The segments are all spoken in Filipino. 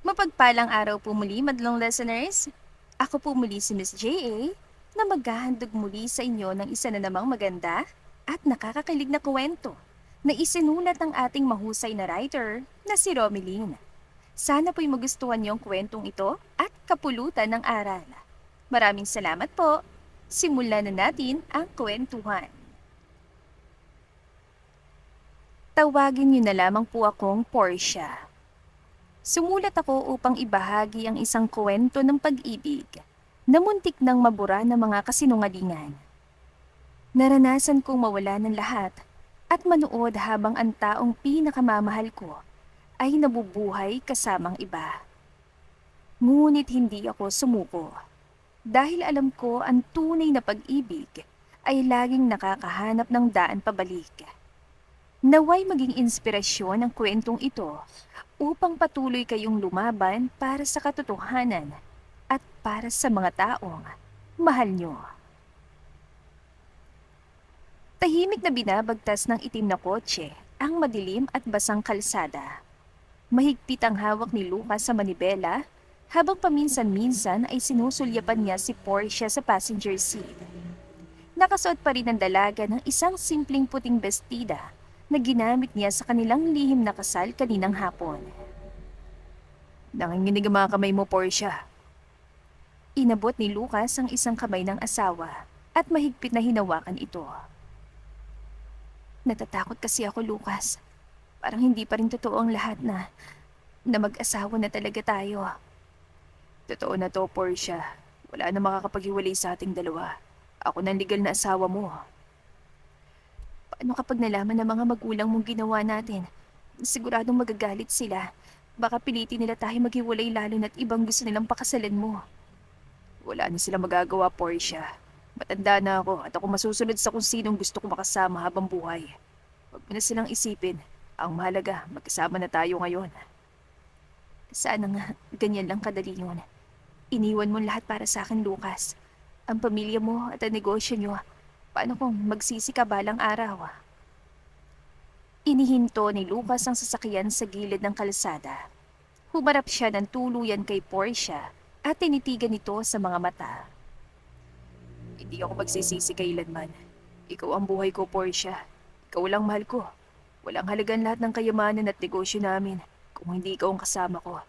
Mapagpalang araw po muli, madlong listeners. Ako po muli si Miss J.A. na maghahandog muli sa inyo ng isa na namang maganda at nakakakilig na kwento na isinulat ng ating mahusay na writer na si Romeline. Sana po'y magustuhan niyo ang kwentong ito at kapulutan ng aral. Maraming salamat po. Simulan na natin ang kwentuhan. Tawagin niyo na lamang po akong Portia. Sumulat ako upang ibahagi ang isang kwento ng pag-ibig na muntik nang mabura ng mga kasinungalingan. Naranasan kong mawala ng lahat at manood habang ang taong pinakamamahal ko ay nabubuhay kasamang iba. Ngunit hindi ako sumuko dahil alam ko ang tunay na pag-ibig ay laging nakakahanap ng daan pabalik. Naway maging inspirasyon ang kwentong ito upang patuloy kayong lumaban para sa katotohanan at para sa mga taong mahal nyo. Tahimik na binabagtas ng itim na kotse ang madilim at basang kalsada. Mahigpit ang hawak ni Lucas sa manibela habang paminsan-minsan ay sinusulyapan niya si Portia sa passenger seat. Nakasuot pa rin ang dalaga ng isang simpleng puting bestida na ginamit niya sa kanilang lihim na kasal kaninang hapon. Nanginginig ang mga kamay mo, Portia. Inabot ni Lucas ang isang kamay ng asawa at mahigpit na hinawakan ito. Natatakot kasi ako, Lucas. Parang hindi pa rin totoo ang lahat na mag-asawa na talaga tayo. Totoo na to, Portia. Wala na makakapaghiwalay sa ating dalawa. Ako na ang legal na asawa mo. Paano kapag nalaman ng mga magulang mong ginawa natin? Siguradong magagalit sila. Baka pilitin nila tayo maghiwalay lalo na't ibang gusto nilang pakasalan mo. Wala na sila magagawa, Portia. Matanda na ako at ako masusunod sa kung sinong gusto ko makasama habang buhay. Huwag mo na silang isipin. Ang mahalaga, magkasama na tayo ngayon. Sana nga, ganyan lang kadali yun. Iniwan mo lahat para sa akin, Lucas. Ang pamilya mo at ang negosyo nyo. Paano kung magsisi ka balang araw? Inihinto ni Lucas ang sasakyan sa gilid ng kalsada. Humarap siya ng tuluyan kay Portia at tinitigan ito sa mga mata. Hindi ako magsisisi kailanman. Ikaw ang buhay ko, Portia. Ikaw lang mahal ko. Walang halagan lahat ng kayamanan at negosyo namin kung hindi ikaw ang kasama ko.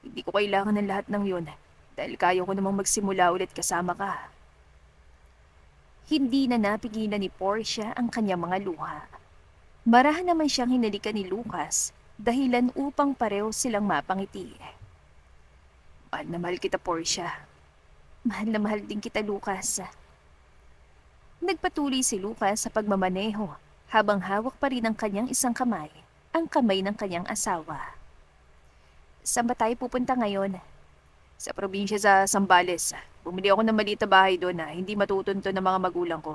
Hindi ko kailangan ng lahat ng yun dahil kaya ko namang magsimula ulit kasama ka. Hindi na napigilan ni Portia ang kanyang mga luha. Marahan naman siyang hinalikan ni Lucas dahilan upang pareho silang mapangiti. Mahal na mahal kita, Portia. Mahal na mahal din kita, Lucas. Nagpatuloy si Lucas sa pagmamaneho habang hawak pa rin ang kanyang isang kamay, ang kamay ng kanyang asawa. Saan ba tayo pupunta ngayon? Sa probinsya sa Zambales. Bumili ako ng maliit na bahay doon na hindi matutunto ng mga magulang ko.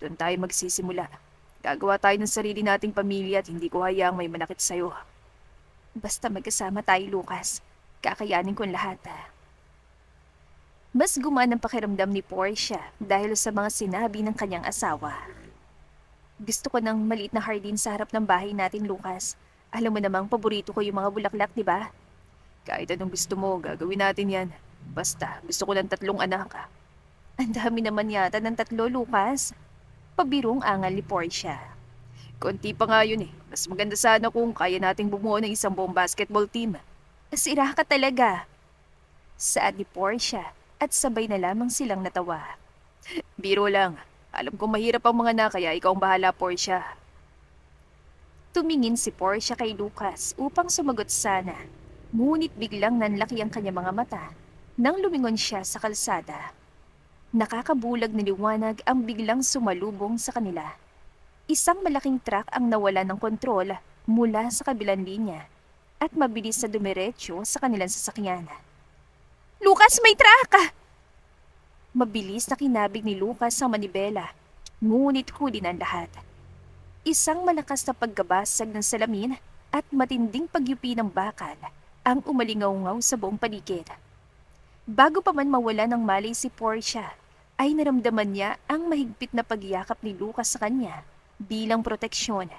Doon tayo magsisimula. Gagawa tayo ng sarili nating pamilya at hindi ko hayaang may manakit sa'yo. Basta magkasama tayo, Lucas. Kakayanin ko ang lahat. Mas gumaan ang pakiramdam ni Portia dahil sa mga sinabi ng kanyang asawa. Gusto ko ng maliit na hardin sa harap ng bahay natin, Lucas. Alam mo namang paborito ko yung mga bulaklak, di ba? Kahit anong gusto mo, gagawin natin yan. Basta, gusto ko ng 3 anak. Ang dami naman yata ng 3, Lucas. Pabirong angal ni Portia. Konti pa nga yun eh. Mas maganda sana kung kaya nating bumuo ng isang buong basketball team. Sira ka talaga. Saad ni Portia at sabay na lamang silang natawa. Biro lang. Alam kong mahirap ang mga anak kaya ikaw ang bahala, Portia. Tumingin si Portia kay Lucas upang sumagot sana. Ngunit biglang nanlaki ang kanyang mga mata nang lumingon siya sa kalsada. Nakakabulag na liwanag ang biglang sumalubong sa kanila. Isang malaking truck ang nawala ng kontrol mula sa kabilang linya at mabilis na dumiretso sa kanilang sasakyan. Lucas, may truck! Mabilis na kinabig ni Lucas ang manibela, ngunit huli ng lahat. Isang malakas na paggabasag ng salamin at matinding pagyupi ng bakal ang umalingaw-ngaw sa buong paligid. Bago pa man mawala ng malay si Portia, ay naramdaman niya ang mahigpit na pagyakap ni Lucas sa kanya bilang proteksyon.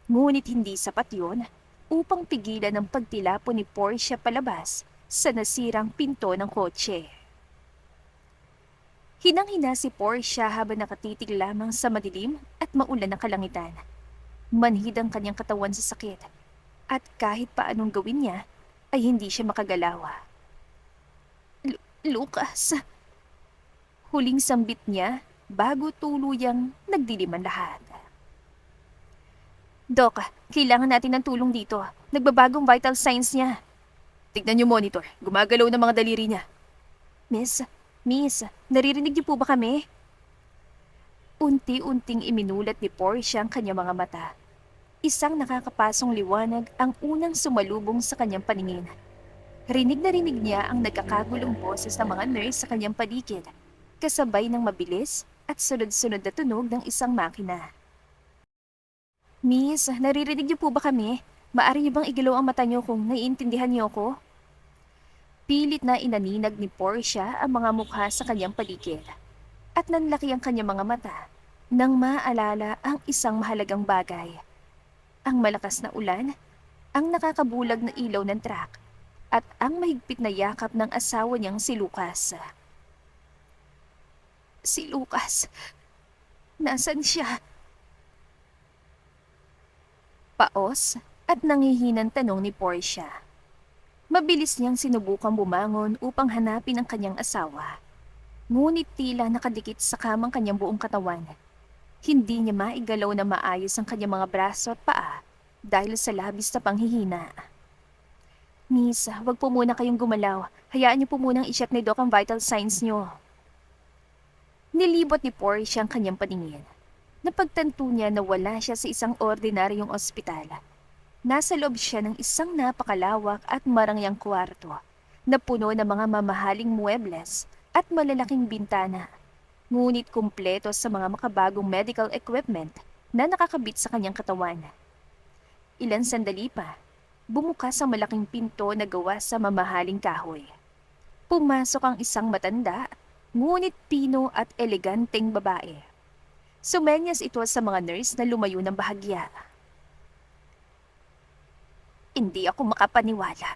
Ngunit hindi sapat yun upang pigilan ang pagtilapon ni Portia palabas sa nasirang pinto ng kotse. Hinang-hina si Portia habang nakatitig lamang sa madilim at maulan na kalangitan. Manhid ang kanyang katawan sa sakit at kahit pa anong gawin niya ay hindi siya makagalaw. Lucas, huling sambit niya bago tuluyang nagdiliman lahat. Doc, kailangan natin ng tulong dito. Nagbabagong vital signs niya. Tignan niyo monitor. Gumagalaw ng mga daliri niya. Miss, naririnig niyo po ba kami? Unti-unting iminulat ni Portia ang kanyang mga mata. Isang nakakapasong liwanag ang unang sumalubong sa kanyang paningin. Rinig na rinig niya ang nagkakagulong boses ng mga nurse sa kanyang paligid, kasabay ng mabilis at sunod-sunod na tunog ng isang makina. Miss, naririnig niyo po ba kami? Maaari niyo bang igalaw ang mata niyo kung naiintindihan niyo ako? Pilit na inaninag ni Portia ang mga mukha sa kanyang paligid. At nanlaki ang kanyang mga mata nang maalala ang isang mahalagang bagay. Ang malakas na ulan, ang nakakabulag na ilaw ng truck, at ang mahigpit na yakap ng asawa niyang si Lucas. Si Lucas, nasan siya? Paos at nangihinang tanong ni Portia. Mabilis niyang sinubukang bumangon upang hanapin ang kanyang asawa. Ngunit tila nakadikit sa kamang kanyang buong katawan. Hindi niya maigalaw na maayos ang kanyang mga braso at paa dahil sa labis na panghihina. Miss, wag po muna kayong gumalaw. Hayaan niyo po munang i-check ni Doc ang vital signs niyo. Nilibot ni Portia ang kanyang paningin. Napagtanto niya na wala siya sa isang ordinaryong ospital. Nasa loob siya ng isang napakalawak at marangyang kwarto na puno ng mga mamahaling muebles at malalaking bintana. Ngunit kumpleto sa mga makabagong medical equipment na nakakabit sa kanyang katawan. Ilang sandali pa, bumukas ang malaking pinto na gawa sa mamahaling kahoy. Pumasok ang isang matanda, ngunit pino at eleganteng babae. Sumenyas ito sa mga nurse na lumayo ng bahagya. Hindi ako makapaniwala.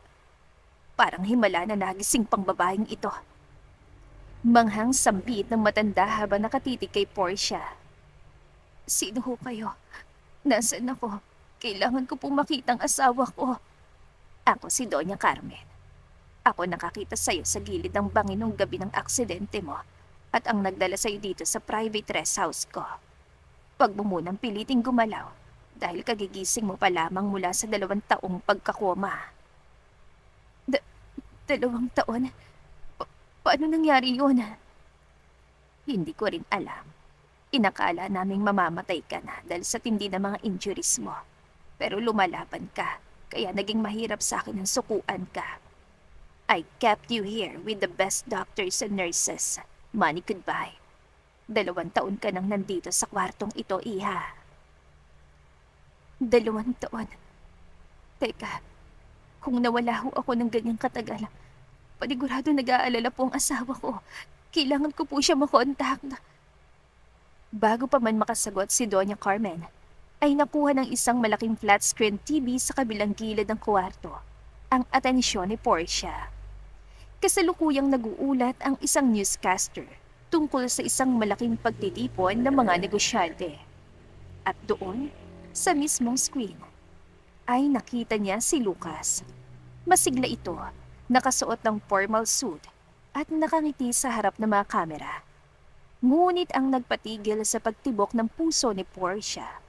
Parang himala na nagising pang babaeng ito. Manghang sambit ng matanda habang nakatitig kay Portia. Sino ho kayo? Nasaan ako? Kailangan ko pong makita ang asawa ko. Ako si Doña Carmen. Ako nakakita sa'yo sa gilid ng bangin nung gabi ng aksidente mo at ang nagdala sa'yo dito sa private rest house ko. Huwag mo munang piliting gumalaw dahil kagigising mo pa lamang mula sa 2 taong pagkakoma. 2 taon? Paano nangyari yun? Hindi ko rin alam. Inakala naming mamamatay ka na dahil sa tindi ng mga injuries mo. Pero lumalaban ka, kaya naging mahirap sa akin ang sukuan ka. I kept you here with the best doctors and nurses. Money could buy. 2 taon ka nang nandito sa kwartong ito, iha. 2 taon? Teka, kung nawala ho ako ng ganyang katagal, panigurado nag-aalala po ang asawa ko. Kailangan ko po siya makontak. Bago pa man makasagot si Doña Carmen, ay nakuha ng isang malaking flat screen TV sa kabilang gilid ng kwarto ang atensyon ni Portia. Kasalukuyang nag-uulat ang isang newscaster tungkol sa isang malaking pagtitipon ng mga negosyante. At doon, sa mismong screen, ay nakita niya si Lucas. Masigla ito, nakasuot ng formal suit at nakangiti sa harap ng mga kamera. Ngunit ang nagpatigil sa pagtibok ng puso ni Portia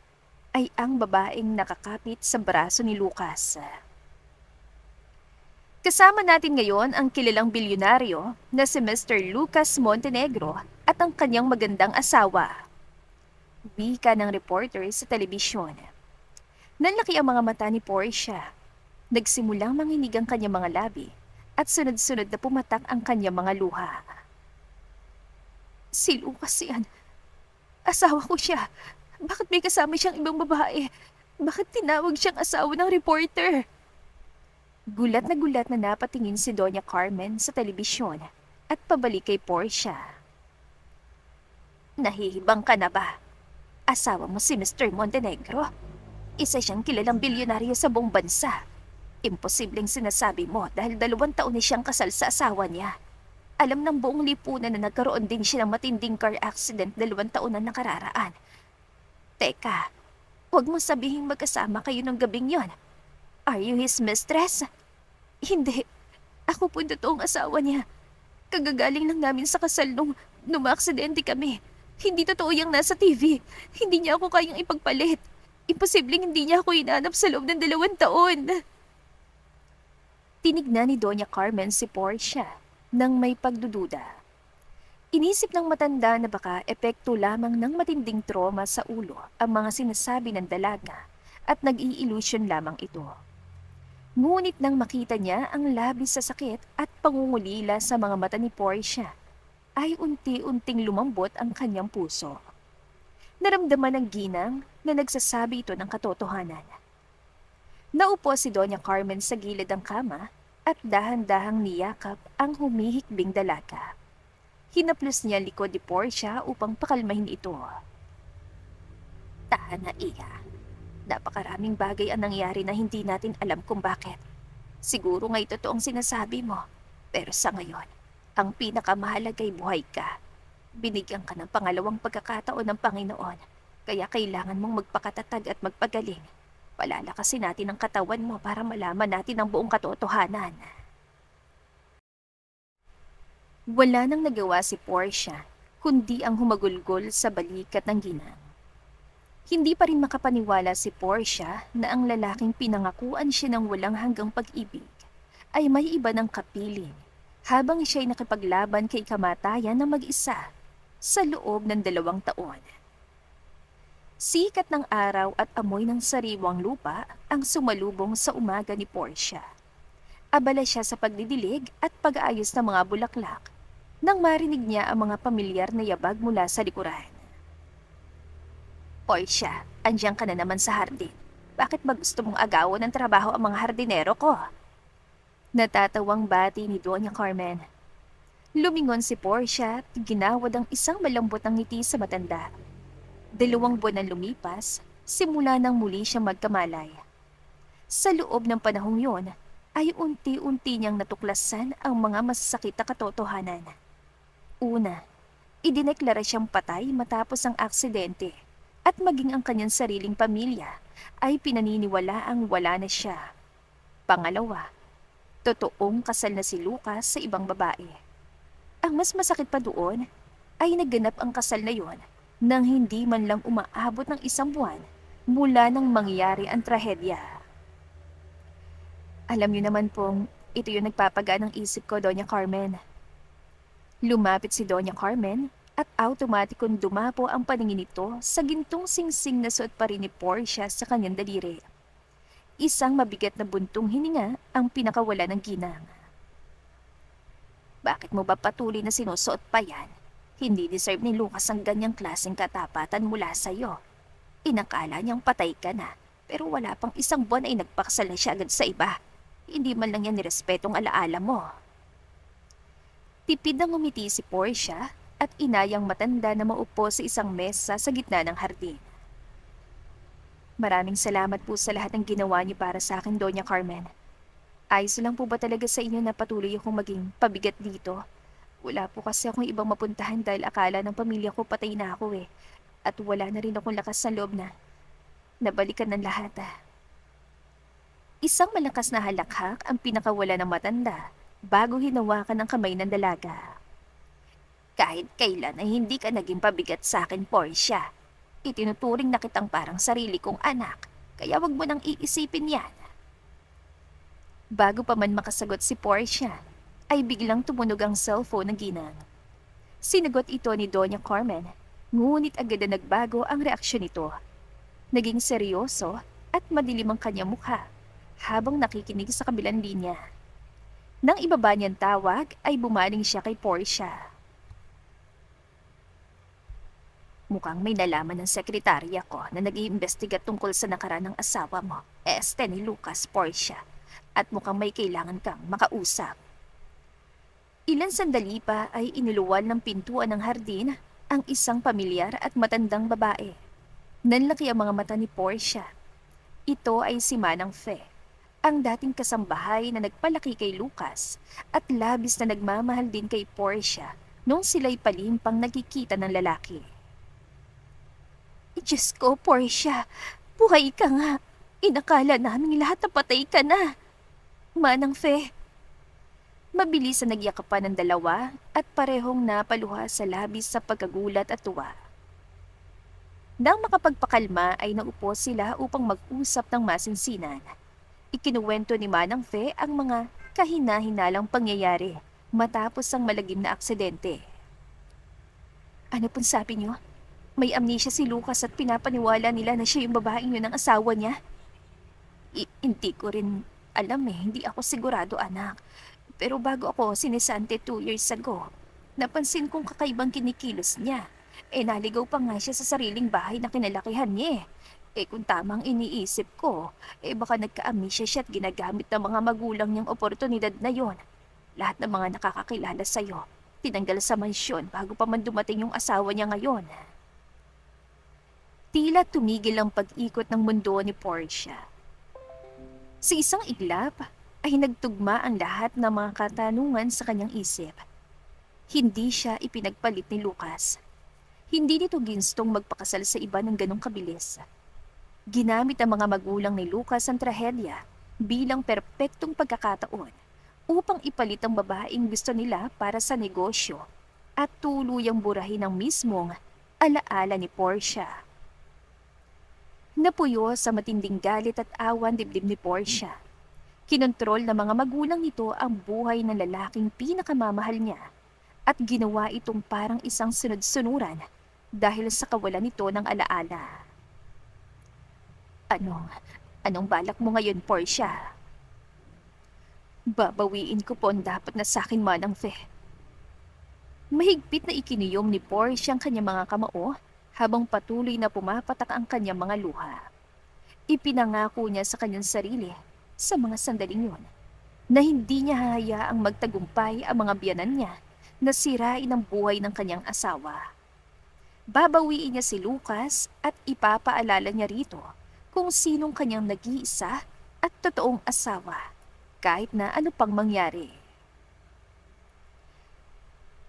ay ang babaeng nakakapit sa braso ni Lucas. Kasama natin ngayon ang kilalang bilyonaryo na si Mr. Lucas Montenegro at ang kanyang magandang asawa. Wika ng reporter sa telebisyon. Nanlaki ang mga mata ni Portia. Nagsimulang manginig ang kanyang mga labi at sunod-sunod na pumatak ang kanyang mga luha. Si Lucas yan. Asawa ko siya. Bakit may kasama siyang ibang babae? Bakit tinawag siyang asawa ng reporter? Gulat na napatingin si Doña Carmen sa telebisyon at pabalik kay Portia. Nahihibang ka na ba? Asawa mo si Mr. Montenegro? Isa siyang kilalang bilyonaryo sa buong bansa. Imposibleng sinasabi mo dahil 2 taon na siyang kasal sa asawa niya. Alam ng buong lipunan na nagkaroon din siya ng matinding car accident 2 taon na nakararaan. Teka, huwag mo sabihing magkasama kayo ng gabing yon. Are you his mistress? Hindi. Ako po yung totoong asawa niya. Kagagaling lang namin sa kasal nung maaksidente kami. Hindi totoo yung nasa TV. Hindi niya ako kayang ipagpalit. Imposibleng hindi niya ako hinanap sa loob ng 2 taon. Tinignan ni Doña Carmen si Portia nang may pagdududa. Inisip ng matanda na baka epekto lamang ng matinding trauma sa ulo ang mga sinasabi ng dalaga at nag-i-illusion lamang ito. Ngunit nang makita niya ang labis sa sakit at pangungulila sa mga mata ni Portia, ay unti-unting lumambot ang kanyang puso. Naramdaman ng ginang na nagsasabi ito ng katotohanan. Naupo si Doña Carmen sa gilid ng kama at dahan-dahang niyakap ang humihikbing dalaga. Hinaplos niya ang likod ni Portia upang pakalmahin ito. Tahan na, Iya. Napakaraming bagay ang nangyari na hindi natin alam kung bakit. Siguro nga'y totoong sinasabi mo. Pero sa ngayon, ang pinakamahalaga ay buhay ka. Binigyan ka ng pangalawang pagkakataon ng Panginoon. Kaya kailangan mong magpakatatag at magpagaling. Palalakasin natin ang katawan mo para malaman natin ang buong katotohanan. Wala nang nagawa si Portia, kundi ang humagulgol sa balikat ng ginang. Hindi pa rin makapaniwala si Portia na ang lalaking pinangakuan siya ng walang hanggang pag-ibig ay may iba ng kapiling habang siya'y nakipaglaban kay kamatayan na mag-isa sa loob ng 2 taon. Sikat ng araw at amoy ng sariwang lupa ang sumalubong sa umaga ni Portia. Abala siya sa pagdidilig at pag-aayos ng mga bulaklak nang marinig niya ang mga pamilyar na yabag mula sa likuran. Portia, andiyan ka na naman sa hardin. Bakit ba gusto mong agawan ng trabaho ang mga hardinero ko? Natatawang bati ni Doña Carmen. Lumingon si Portia at ginawad ang isang malambot ng ngiti sa matanda. 2 buwan ang lumipas, simula nang muli siyang magkamalay. Sa loob ng panahong yon, ay unti-unti niyang natuklasan ang mga masasakit na katotohanan. Una, idineklara siyang patay matapos ang aksidente at maging ang kanyang sariling pamilya ay pinaniniwala ang wala na siya. Pangalawa, totoong kasal na si Lucas sa ibang babae. Ang mas masakit pa doon ay naganap ang kasal na yon nang hindi man lang umaabot ng 1 buwan mula nang mangyari ang trahedya. Alam niyo naman pong ito yung nagpapagaan ng isip ko, Doña Carmen. Lumapit si Doña Carmen at automatikong dumapo ang paningin nito sa gintong singsing na suot pa rin ni Portia sa kanyang daliri. Isang mabigat na buntong hininga ang pinakawala ng ginang. Bakit mo ba patuloy na sinusuot pa yan? Hindi deserve ni Lucas ang ganyang klaseng katapatan mula sa iyo. Inakala niyang patay ka na, pero wala pang 1 buwan ay nagpakasal na siya agad sa iba. Hindi man lang yan nirespetong alaala mo. Tipid na ngumiti si Portia at inayang matanda na maupo sa isang mesa sa gitna ng hardin. Maraming salamat po sa lahat ng ginawa niyo para sa akin, Doña Carmen. Ayos lang po ba talaga sa inyo na patuloy akong maging pabigat dito? Wala po kasi akong ibang mapuntahan dahil akala ng pamilya ko patay na ako eh. At wala na rin akong lakas sa loob na nabalikan ng lahat ah. Isang malakas na halakhak ang pinakawala ng matanda bago hinawakan ang kamay ng dalaga. Kahit kailan ay hindi ka naging pabigat sa akin, Portia. Itinuturing na kitang parang sarili kong anak, kaya wag mo nang iisipin yan. Bago pa man makasagot si Portia, ay biglang tumunog ang cellphone ng ginang. Sinagot ito ni Doña Carmen, ngunit agad na nagbago ang reaksyon nito. Naging seryoso at madilim ang kanyang mukha habang nakikinig sa kabilang linya. Nang ibaba niyang tawag ay bumaling siya kay Portia. Mukhang may nalaman ng sekretarya ko na nag-iimbestiga tungkol sa nakaraan ng asawa mo, ni Lucas, Portia, at mukhang may kailangan kang makausap. Ilan sandali pa ay iniluwal ng pintuan ng hardin ang isang pamilyar at matandang babae. Nanlaki ang mga mata ni Portia. Ito ay si Manang Fe, ang dating kasambahay na nagpalaki kay Lucas at labis na nagmamahal din kay Portia nung sila'y palimpang nagkikita ng lalaki. Diyos ko, Portia, buhay ka nga. Inakala namin lahat na patay ka na. Manang Fe. Mabilis na nagyakapan ng dalawa at parehong napaluha sa labis sa pagkagulat at tuwa. Nang makapagpakalma ay naupo sila upang mag-usap ng masinsinan. Ikinuwento ni Manang Fe ang mga kahina-hinalang pangyayari matapos ang malagim na aksidente. Ano pong sabi niyo? May amnesia si Lucas at pinapaniwala nila na siya yung babaeng yun ang asawa niya? Hindi ko rin alam hindi ako sigurado anak. Pero bago ako sinisante 2 years ago, napansin kong kakaibang kinikilos niya. Naligaw pa nga siya sa sariling bahay na kinalakihan niya. Kung tamang iniisip ko, baka nagka-amnesia siya at ginagamit ng mga magulang niyang oportunidad na yon. Lahat ng mga nakakakilala sa'yo, tinanggal sa mansyon bago pa man dumating yung asawa niya ngayon. Tila tumigil ang pag-ikot ng mundo ni Portia. Sa isang iglap, ay nagtugma ang lahat ng mga katanungan sa kanyang isip. Hindi siya ipinagpalit ni Lucas. Hindi nito ginstong magpakasal sa iba ng ganong kabilis. Ginamit ang mga magulang ni Lucas ang trahedya bilang perpektong pagkakataon upang ipalit ang babaeng gusto nila para sa negosyo at tuluyang burahin ang mismong alaala ni Portia. Napuyo sa matinding galit at awan dibdib ni Portia. Kinontrol ng mga magulang nito ang buhay ng lalaking pinakamamahal niya at ginawa itong parang isang sunod-sunuran dahil sa kawalan nito ng alaala. Anong balak mo ngayon, Portia? Babawiin ko po ang dapat na sakin, Manang Fe. Mahigpit na ikiniyom ni Portia ang kanyang mga kamao habang patuloy na pumapatak ang kanyang mga luha. Ipinangako niya sa kanyang sarili sa mga sandaling yun na hindi niya hahayaang magtagumpay ang mga biyanan niya na sirain ang buhay ng kanyang asawa. Babawiin niya si Lucas at ipapaalala niya rito kung sinong kanyang nag-iisa at totoong asawa kahit na ano pang mangyari.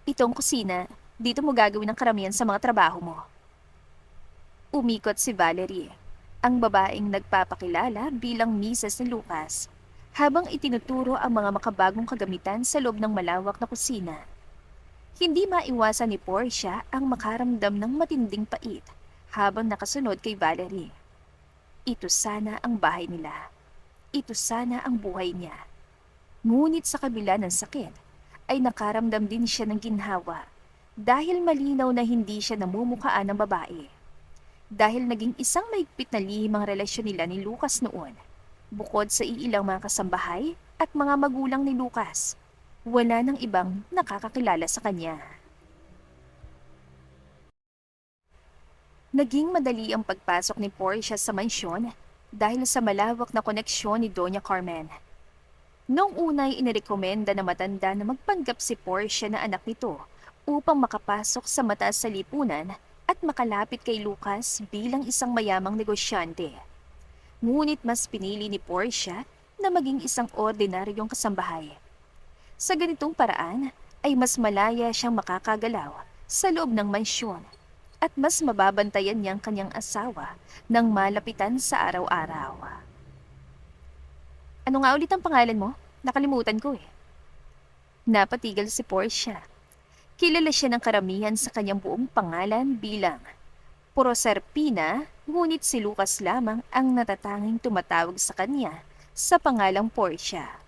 Itong kusina, dito mo gagawin ang karamihan sa mga trabaho mo. Umikot si Valerie, ang babaeng nagpapakilala bilang misis ni Lucas, habang itinuturo ang mga makabagong kagamitan sa loob ng malawak na kusina. Hindi maiwasan ni Portia ang makaramdam ng matinding pait habang nakasunod kay Valerie. Ito sana ang bahay nila. Ito sana ang buhay niya. Ngunit sa kabila ng sakit, ay nakaramdam din siya ng ginhawa dahil malinaw na hindi siya namumukhaan ng babae. Dahil naging isang mahigpit na lihim ang relasyon nila ni Lucas noon. Bukod sa iilang mga kasambahay at mga magulang ni Lucas, wala nang ibang nakakakilala sa kanya. Naging madali ang pagpasok ni Portia sa mansyon dahil sa malawak na koneksyon ni Doña Carmen. Noong unay inirekomenda na matanda na magpanggap si Portia na anak nito upang makapasok sa mataas sa lipunan at makalapit kay Lucas bilang isang mayamang negosyante. Ngunit mas pinili ni Portia na maging isang ordinaryong kasambahay. Sa ganitong paraan ay mas malaya siyang makakagalaw sa loob ng mansyon at mas mababantayan niyang kanyang asawa ng malapitan sa araw-araw. Ano nga ulit ang pangalan mo? Nakalimutan ko Napatigil si Portia. Kilala siya ng karamihan sa kanyang buong pangalan bilang Proserpina, ngunit si Lucas lamang ang natatanging tumatawag sa kanya sa pangalang Portia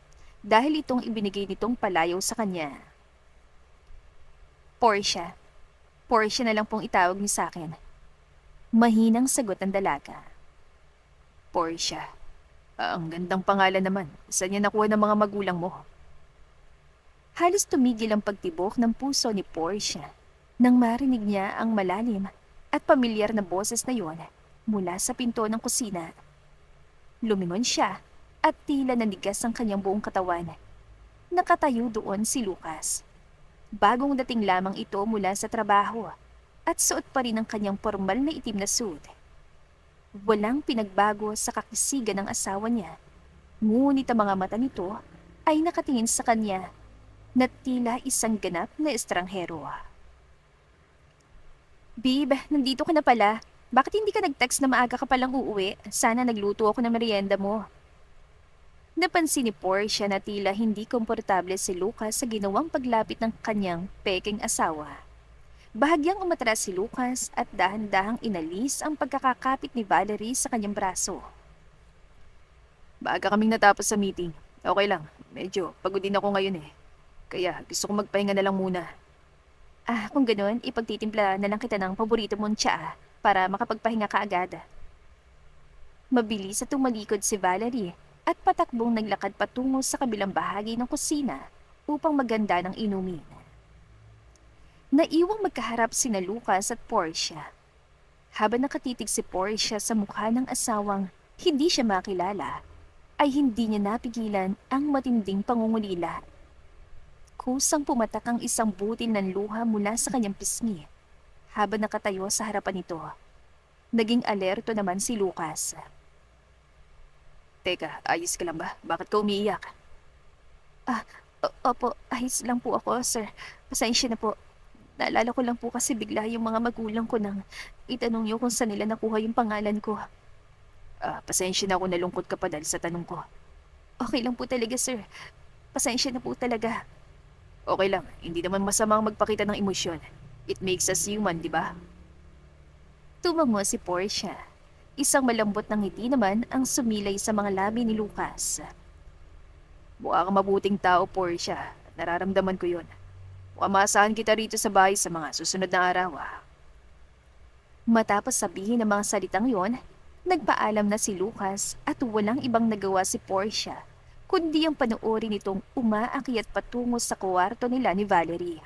dahil itong ibinigay nitong palayaw sa kanya. Portia. Portia na lang pong itawag niyo sa akin. Mahinang sagot ng dalaga. Portia. Ang gandang pangalan naman. Saan niya nakuha ng mga magulang mo? Halos tumigil ang pagtibok ng puso ni Portia nang marinig niya ang malalim at pamilyar na boses na yon mula sa pinto ng kusina. Lumingon siya at tila nanigas ang kanyang buong katawan. Nakatayo doon si Lucas. Bagong dating lamang ito mula sa trabaho at suot pa rin ang kanyang formal na itim na suit. Walang pinagbago sa kakisigan ng asawa niya Ngunit ang mga mata nito ay nakatingin sa kanya na tila isang ganap na estranghero. Babe, nandito ka na pala. Bakit hindi ka nag-text na maaga ka palang uuwi? Sana nagluto ako ng merienda mo. Napansin ni Portia na tila hindi komportable si Lucas sa ginawang paglapit ng kanyang peking asawa. Bahagyang umatras si Lucas at dahan-dahang inalis ang pagkakakapit ni Valerie sa kanyang braso. Maaga kaming natapos sa meeting. Okay lang, medyo pagod din ako ngayon eh. Kaya gusto kong magpahinga na lang muna. Kung ganun, ipagtitimpla na lang kita ng paborito mong tsaa para makapagpahinga ka agad. Mabilis at tumalikod si Valerie at patakbong naglakad patungo sa kabilang bahagi ng kusina upang maganda ng inumin. Naiwang magkaharap sina Lucas at Portia. Habang nakatitig si Portia sa mukha ng asawang hindi siya makilala, ay hindi niya napigilan ang matinding pangungulila. Kusang pumatak ang isang butil ng luha mula sa kanyang pisngi habang nakatayo sa harapan nito. Naging alerto naman si Lucas. Teka, ayos ka lang ba? Bakit ka umiiyak? Opo, ayos lang po ako, sir. Pasensya na po. Naalala ko lang po kasi bigla yung mga magulang ko nang itanong niyo kung saan nila nakuha yung pangalan ko. Pasensya na ako nalungkot ka pa dahil sa tanong ko. Okay lang po talaga, sir. Pasensya na po talaga. Okay lang, hindi naman masamang magpakita ng emosyon. It makes us human, di ba? Tumango si Portia. Isang malambot na ngiti naman ang sumilay sa mga labi ni Lucas. Mukha kang mabuting tao, Portia. Nararamdaman ko yun. Mukhang maasahan kita rito sa bahay sa mga susunod na araw. Matapos sabihin ang mga salitang yon, nagpaalam na si Lucas at walang ibang nagawa si Portia kundi ang panoorin itong umaakyat patungo sa kwarto nila ni Valerie.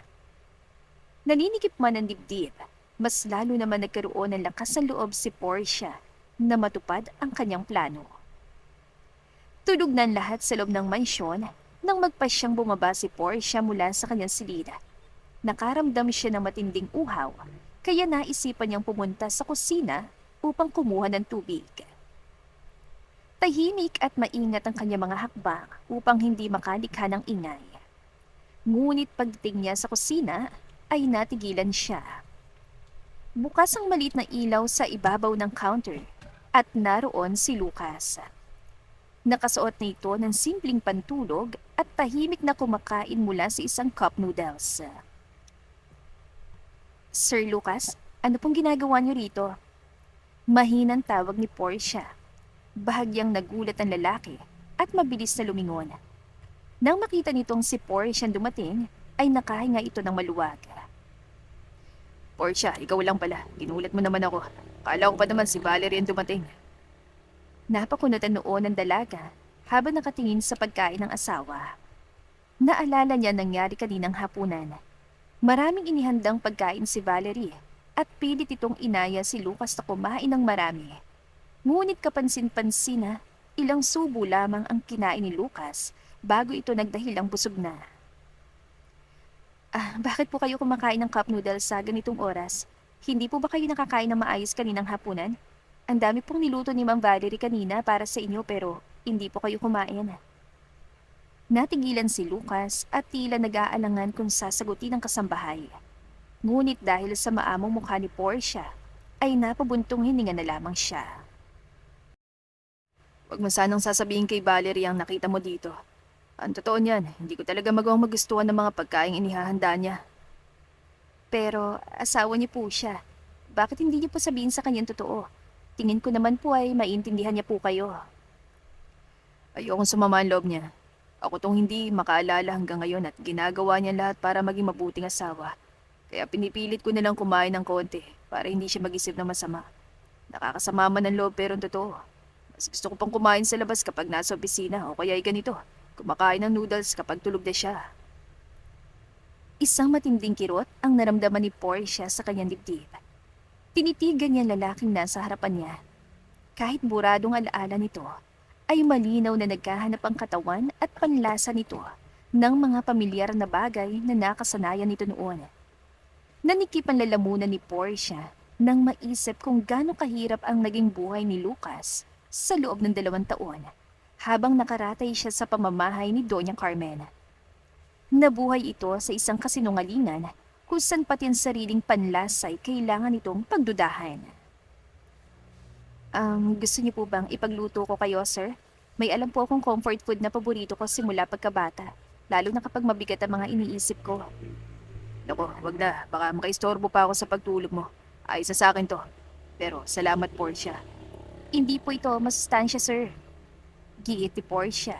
Naninikip man ang dibdib, mas lalo naman nagkaroon ng lakas ng loob si Portia na matupad ang kanyang plano. Tulog na ang lahat sa loob ng mansyon nang magpasyang bumaba si Portia mula sa kanyang silid. Nakaramdam siya ng matinding uhaw, kaya naisipan niyang pumunta sa kusina upang kumuha ng tubig. Tahimik at maingat ang kanyang mga hakbang upang hindi makalikha ng ingay. Ngunit pagdating niya sa kusina ay natigilan siya. Bukas ang maliit na ilaw sa ibabaw ng counter at naroon si Lucas. Nakasuot na ito ng simpleng pantulog at tahimik na kumakain mula sa isang cup noodles. Sir Lucas, ano pong ginagawa niyo rito? Mahinang tawag ni Portia. Bahagyang nagulat ang lalaki at mabilis na lumingon. Nang makita nitong si Portia dumating, ay nakahinga ito ng maluwag. Portia, ikaw lang pala. Ginulat mo naman ako. Kala ko pa naman si Valerie ang dumating. Napakunutan noon ng dalaga habang nakatingin sa pagkain ng asawa. Naalala niya nangyari kaninang hapunan. Maraming inihandang pagkain si Valerie at pilit itong inaya si Lucas na kumain ng marami. Ngunit kapansin-pansin na ilang subo lamang ang kinain ni Lucas bago ito nagdahilang busog na. Bakit po kayo kumakain ng cup noodles sa ganitong oras? Hindi po ba kayo nakakain ng maayos kaninang hapunan? Ang dami pong niluto ni Ma'am Valerie kanina para sa inyo pero hindi po kayo kumain. Natigilan si Lucas at tila nag-aalangan kung sasagutin ang kasambahay. Ngunit dahil sa maamong mukha ni Portia, ay napabuntong hininga na lamang siya. Huwag mo sanang sasabihin kay Valerie ang nakita mo dito. Ang totoo niyan, hindi ko talaga magawang magustuhan ng mga pagkaing inihahanda niya. Pero asawa niyo po siya. Bakit hindi niyo po sabihin sa kanyang totoo? Tingin ko naman po ay maintindihan niya po kayo. Ayokong sumama ang loob niya. Ako tong hindi makaalala hanggang ngayon at ginagawa niya lahat para maging mabuting asawa. Kaya pinipilit ko nilang kumain ng konti para hindi siya mag-isip na masama. Nakakasama man ang loob pero ang totoo. Mas gusto ko pang kumain sa labas kapag nasa opisina o kaya ay ganito. Kumakain ng noodles kapag tulog na siya. Isang matinding kirot ang naramdaman ni Portia sa kanyang dibdib. Tinitigan niya ang lalaking nasa harapan niya. Kahit buradong alaala nito, ay malinaw na naghahanap ang katawan at panlasa nito ng mga pamilyar na bagay na nakasanayan nito noon. Nanikip ang lalamunan ni Portia nang maisip kung gaano kahirap ang naging buhay ni Lucas sa loob ng 2 taon habang nakaratay siya sa pamamahay ni Doña Carmen. Nabuhay ito sa isang kasinungalingan kung saan pati ang sariling panlasay kailangan itong pagdudahan. Gusto niyo po bang ipagluto ko kayo, sir? May alam po akong comfort food na paborito ko simula pagkabata, lalo na kapag mabigat ang mga iniisip ko. Naku, wag na. Baka makaistorbo pa ako sa pagtulog mo. Ayos na sa akin to. Pero salamat, Portia. Hindi po ito masustansya, sir. Giit ni Portia.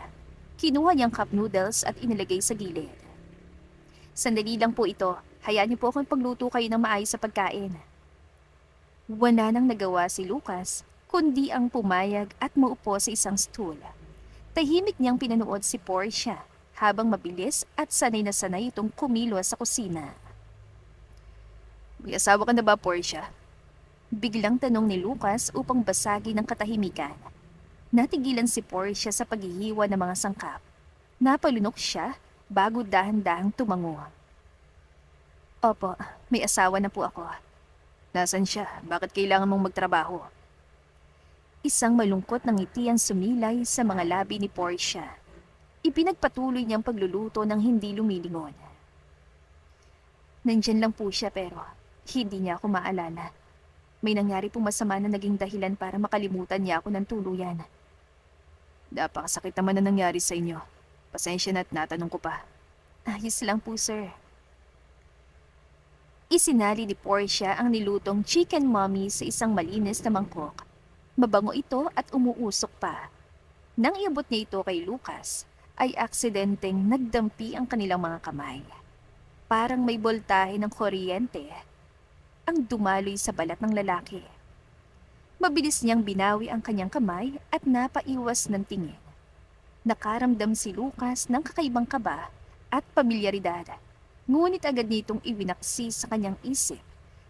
Kinuha niyang cup noodles at inilagay sa gilid. Sandali lang po ito. Hayaan niyo po akong pagluto kayo ng maayos sa pagkain. Wala nang nagawa si Lucas, kundi ang pumayag at maupo sa isang stool. Tahimik niyang pinanood si Portia habang mabilis at sanay na sanay itong kumilos sa kusina. May asawa ka na ba, Portia? Biglang tanong ni Lucas upang basagin ang katahimikan. Natigilan si Portia sa paghihiwa ng mga sangkap. Napalunok siya bago dahan-dahang tumango. Opo, may asawa na po ako. Nasaan siya? Bakit kailangan mong magtrabaho? Isang malungkot na ngiti ang sumilay sa mga labi ni Portia. Ipinagpatuloy niyang pagluluto ng hindi lumilingon. Nandyan lang po siya pero hindi niya ako maalala. May nangyari pong masama na naging dahilan para makalimutan niya ako ng tuluyan. Napakasakit naman na nangyari sa inyo. Pasensya na at natanong ko pa. Ayos lang po, sir. Isinali ni Portia ang nilutong chicken mommy sa isang malinis na mangkok. Mabango ito at umuusok pa. Nang iabot niya ito kay Lucas, ay aksidenteng nagdampi ang kanilang mga kamay. Parang may boltahe ng kuryente ang dumaloy sa balat ng lalaki. Mabilis niyang binawi ang kanyang kamay at napaiwas ng tingin. Nakaramdam si Lucas ng kakaibang kaba at pamilyaridad. Ngunit agad nitong iwinaksi sa kanyang isip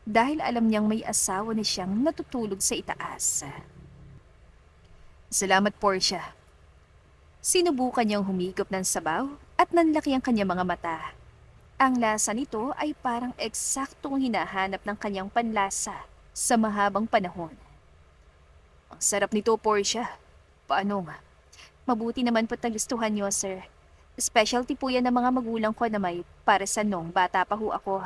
dahil alam niyang may asawa na siyang natutulog sa itaas. Salamat, Portia. Sinubukan niyang humigop ng sabaw at nanlaki ang kanyang mga mata. Ang lasa nito ay parang eksaktong hinahanap ng kanyang panlasa sa mahabang panahon. Ang sarap nito, Portia. Paano nga? Mabuti naman po't nagustuhan niyo, sir. Specialty po yan ng mga magulang ko na may para sa nung bata pa ho ako.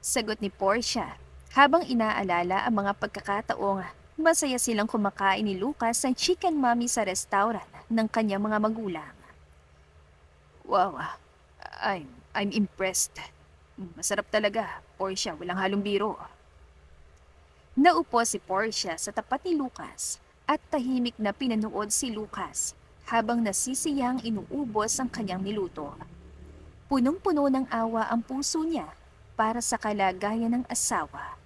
Sagot ni Portia habang inaalala ang mga pagkakataong masaya silang kumakain ni Lucas ng chicken mommy sa restaurant ng kanyang mga magulang. Wow, I'm impressed. Masarap talaga, Portia, walang halong biro. Naupo si Portia sa tapat ni Lucas at tahimik na pinanood si Lucas habang nasisiyang inuubos ang kanyang niluto. Punong-puno ng awa ang puso niya para sa kalagayan ng asawa.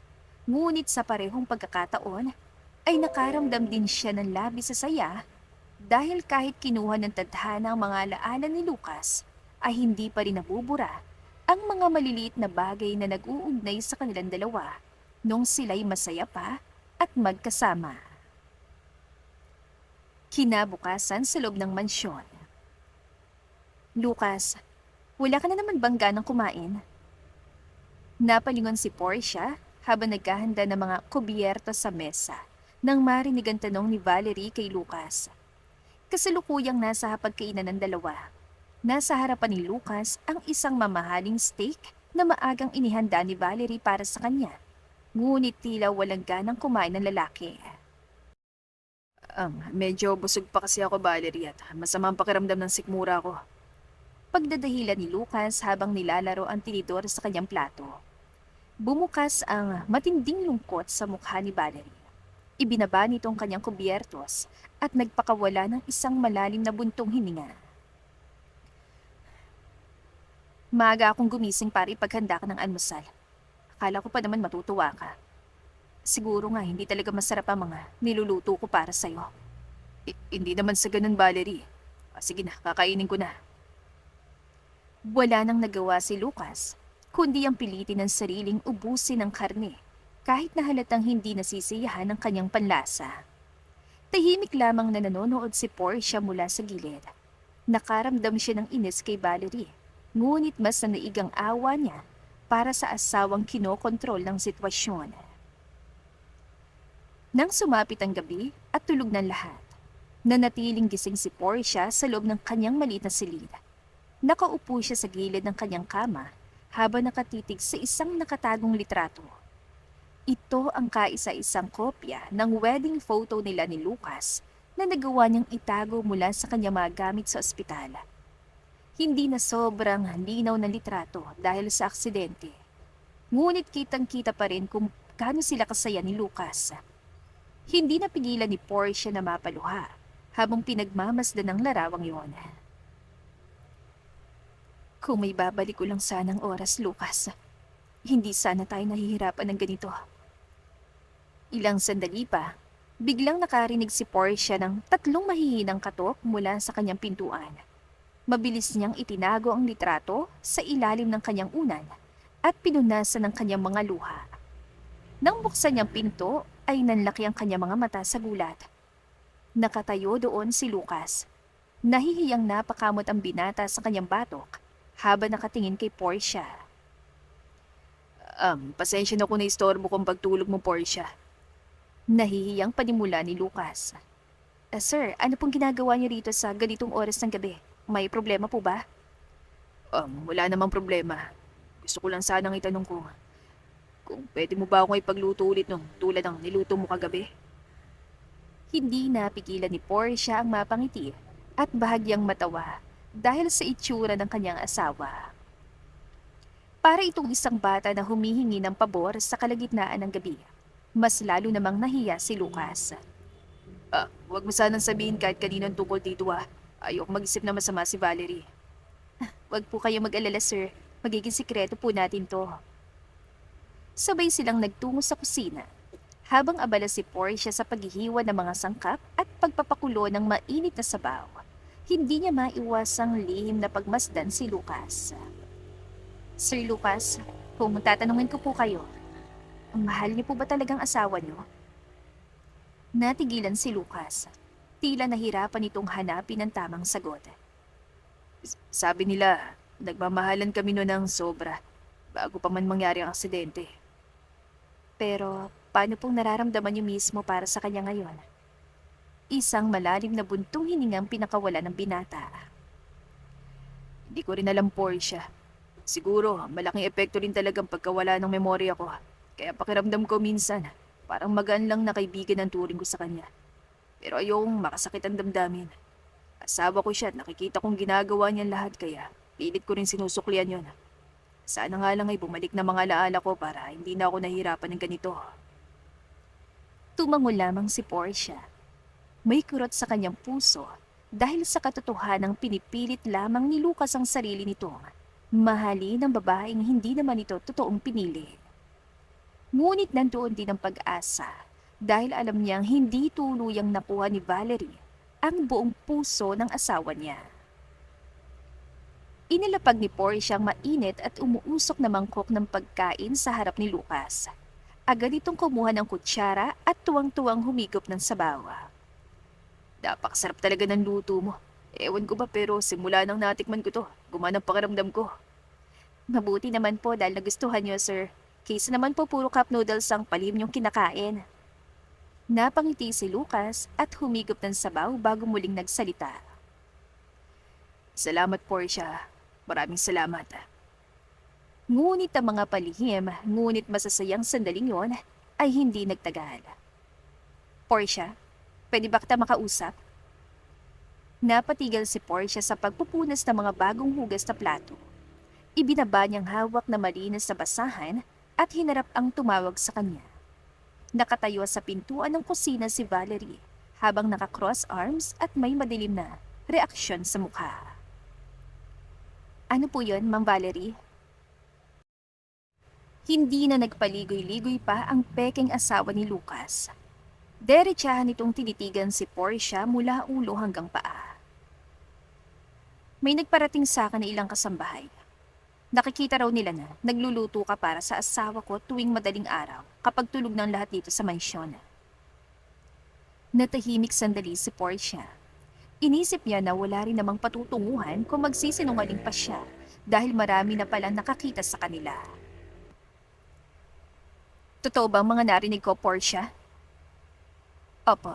Ngunit sa parehong pagkakataon, ay nakaramdam din siya ng labis sa saya dahil kahit kinuha ng tadhana ang mga alaala ni Lucas, ay hindi pa rin nabubura ang mga maliliit na bagay na nag-uugnay sa kanilang dalawa nung sila'y masaya pa at magkasama. Kinabukasan sa loob ng mansyon. Lucas, wala ka na naman bang ganang kumain? Napalingon si Portia habang naghahanda ng mga kubyerto sa mesa nang marinig ang tanong ni Valerie kay Lucas. Kasalukuyang nasa hapagkainan ng dalawa. Nasa harapan ni Lucas ang isang mamahaling steak na maagang inihanda ni Valerie para sa kanya. Ngunit tila walang ganang kumain ng lalaki. Medyo busog pa kasi ako, Valerie, at masamang pakiramdam ng sikmura ko. Pagdadahilan ni Lucas habang nilalaro ang tinidor sa kanyang plato. Bumukas ang matinding lungkot sa mukha ni Valerie. Ibinaba nitong kanyang kubyertos at nagpakawala ng isang malalim na buntong hininga. Maaga akong gumising para ipaghanda ka ng almusal. Akala ko pa naman matutuwa ka. Siguro nga hindi talaga masarap ang mga niluluto ko para sa'yo. Hindi naman sa ganun, Valerie. Sige na, kakainin ko na. Wala nang nagawa si Lucas, kundi ang pilitin ng sariling ubusin ng karne, kahit na halatang hindi nasisiyahan ng kanyang panlasa. Tahimik lamang na nanonood si Portia mula sa gilid. Nakaramdam siya ng inis kay Valerie, ngunit mas nanaigang awa niya para sa asawang kinokontrol ng sitwasyon. Nang sumapit ang gabi at tulog ng lahat, Nanatiling gising si Portia sa loob ng kanyang maliit na silid. Nakaupo siya sa gilid ng kanyang kama habang nakatitig sa isang nakatagong litrato. Ito ang kaisa-isang kopya ng wedding photo nila ni Lucas na nagawa niyang itago mula sa kanyang mga gamit sa ospital. Hindi na sobrang linaw na litrato dahil sa aksidente. Ngunit kitang-kita pa rin kung gaano sila kasaya ni Lucas. Hindi napigilan ni Portia na mapaluha habang pinagmamasdan ng larawang yon. Kung may babalik ko lang sanang oras, Lucas, hindi sana tayo nahihirapan ng ganito. Ilang sandali pa, biglang nakarinig si Portia ng tatlong mahihinang katok mula sa kanyang pintuan. Mabilis niyang itinago ang litrato sa ilalim ng kanyang unan at pinunasan ng kanyang mga luha. Nang buksan niyang pinto, ay nanlaki ang kanyang mga mata sa gulat. Nakatayo doon si Lucas. Nahihiyang napakamot ang binata sa kanyang batok habang nakatingin kay Portia. Pasensya na kung naistorbo kong pagtulog mo, Portia. Nahihiyang panimula ni Lucas. Sir, ano pong ginagawa niyo rito sa ganitong oras ng gabi? May problema po ba? Wala namang problema. Gusto ko lang sanang itanong kung pwede mo ba akong ipagluto ulit nung tulad ng niluto mo kagabi? Hindi napigilan ni Portia ang mapangiti at bahagyang matawa dahil sa itsura ng kanyang asawa. Para itong isang bata na humihingi ng pabor sa kalagitnaan ng gabi. Mas lalo namang nahiya si Lucas. Huwag mo sanang sabihin kahit kaninong tungkol dito Ayok mag-isip na masama si Valerie. Huwag po kayo mag-alala, sir. Magiging sikreto po natin to. Sabay silang nagtungo sa kusina. Habang abala si Portia sa paghihiwa ng mga sangkap at pagpapakulo ng mainit na sabaw, hindi niya maiwasang lihim na pagmasdan si Lucas. Sir Lucas, kung tatanungin ko po kayo, mahal niyo po ba talagang asawa niyo? Natigilan si Lucas. Tila nahirapan itong hanapin ang tamang sagot. Sabi nila, nagmamahalan kami noon ng sobra bago pa man mangyari ang aksidente. Pero paano pong nararamdaman niyo mismo para sa kanya ngayon? Isang malalim na buntong hiningang pinakawala ng binata. Hindi ko rin alam, Portia. Siguro, malaking epekto rin talagang pagkawala ng memorya ko. Kaya pakiramdam ko minsan, parang magaan lang na kaibigan ang turing ko sa kanya. Pero ayokong makasakit ang damdamin. Asawa ko siya at nakikita kong ginagawa niyan lahat kaya pilit ko rin sinusuklian yon. Sana nga lang ay bumalik na mga alaala ko para hindi na ako nahihirapan ng ganito. Tumango lamang si Portia. May kurot sa kanyang puso dahil sa katotohanang pinipilit lamang ni Lucas ang sarili nito. Mahalin ang babaeng hindi naman ito totoong pinili. Ngunit nandoon din ang pag-asa dahil alam niyang hindi tuluyang nakuha ni Valerie ang buong puso ng asawa niya. Inilapag ni Portia ang mainit at umuusok na mangkok ng pagkain sa harap ni Lucas. Agad itong kumuha ng kutsara at tuwang-tuwang humigop ng sabaw. Napakasarap talaga ng luto mo. Ewan ko ba pero simula nang natikman ko to, gumana ang pakiramdam ko. Mabuti naman po dahil nagustuhan niyo, sir. Kaysa naman po puro cup noodles ang palihim niyong kinakain. Napangiti si Lucas at humigop ng sabaw bago muling nagsalita. Salamat, Portia. Maraming salamat. Ngunit ang mga palihim, ngunit masasayang sandaling yon ay hindi nagtagal. Portia, pwede ba kita makausap? Napatigil si Portia sa pagpupunas ng mga bagong hugas na plato. Ibinaba niyang hawak na malinis na basahan at hinarap ang tumawag sa kanya. Nakatayo sa pintuan ng kusina si Valerie habang naka-cross arms at may madilim na reaksyon sa mukha. Ano po yun, Ma'am Valerie? Hindi na nagpaligoy-ligoy pa ang peking asawa ni Lucas. Derechahan itong tinitigan si Portia mula ulo hanggang paa. May nagparating sa akin na ilang kasambahay. Nakikita raw nila na nagluluto ka para sa asawa ko tuwing madaling araw kapag tulog ng lahat dito sa mansyon. Natahimik sandali si Portia. Inisip niya na wala rin namang patutunguhan kung magsisinungaling pa siya dahil marami na palang nakakita sa kanila. Totoo ba ang mga narinig ko, Portia? Opo,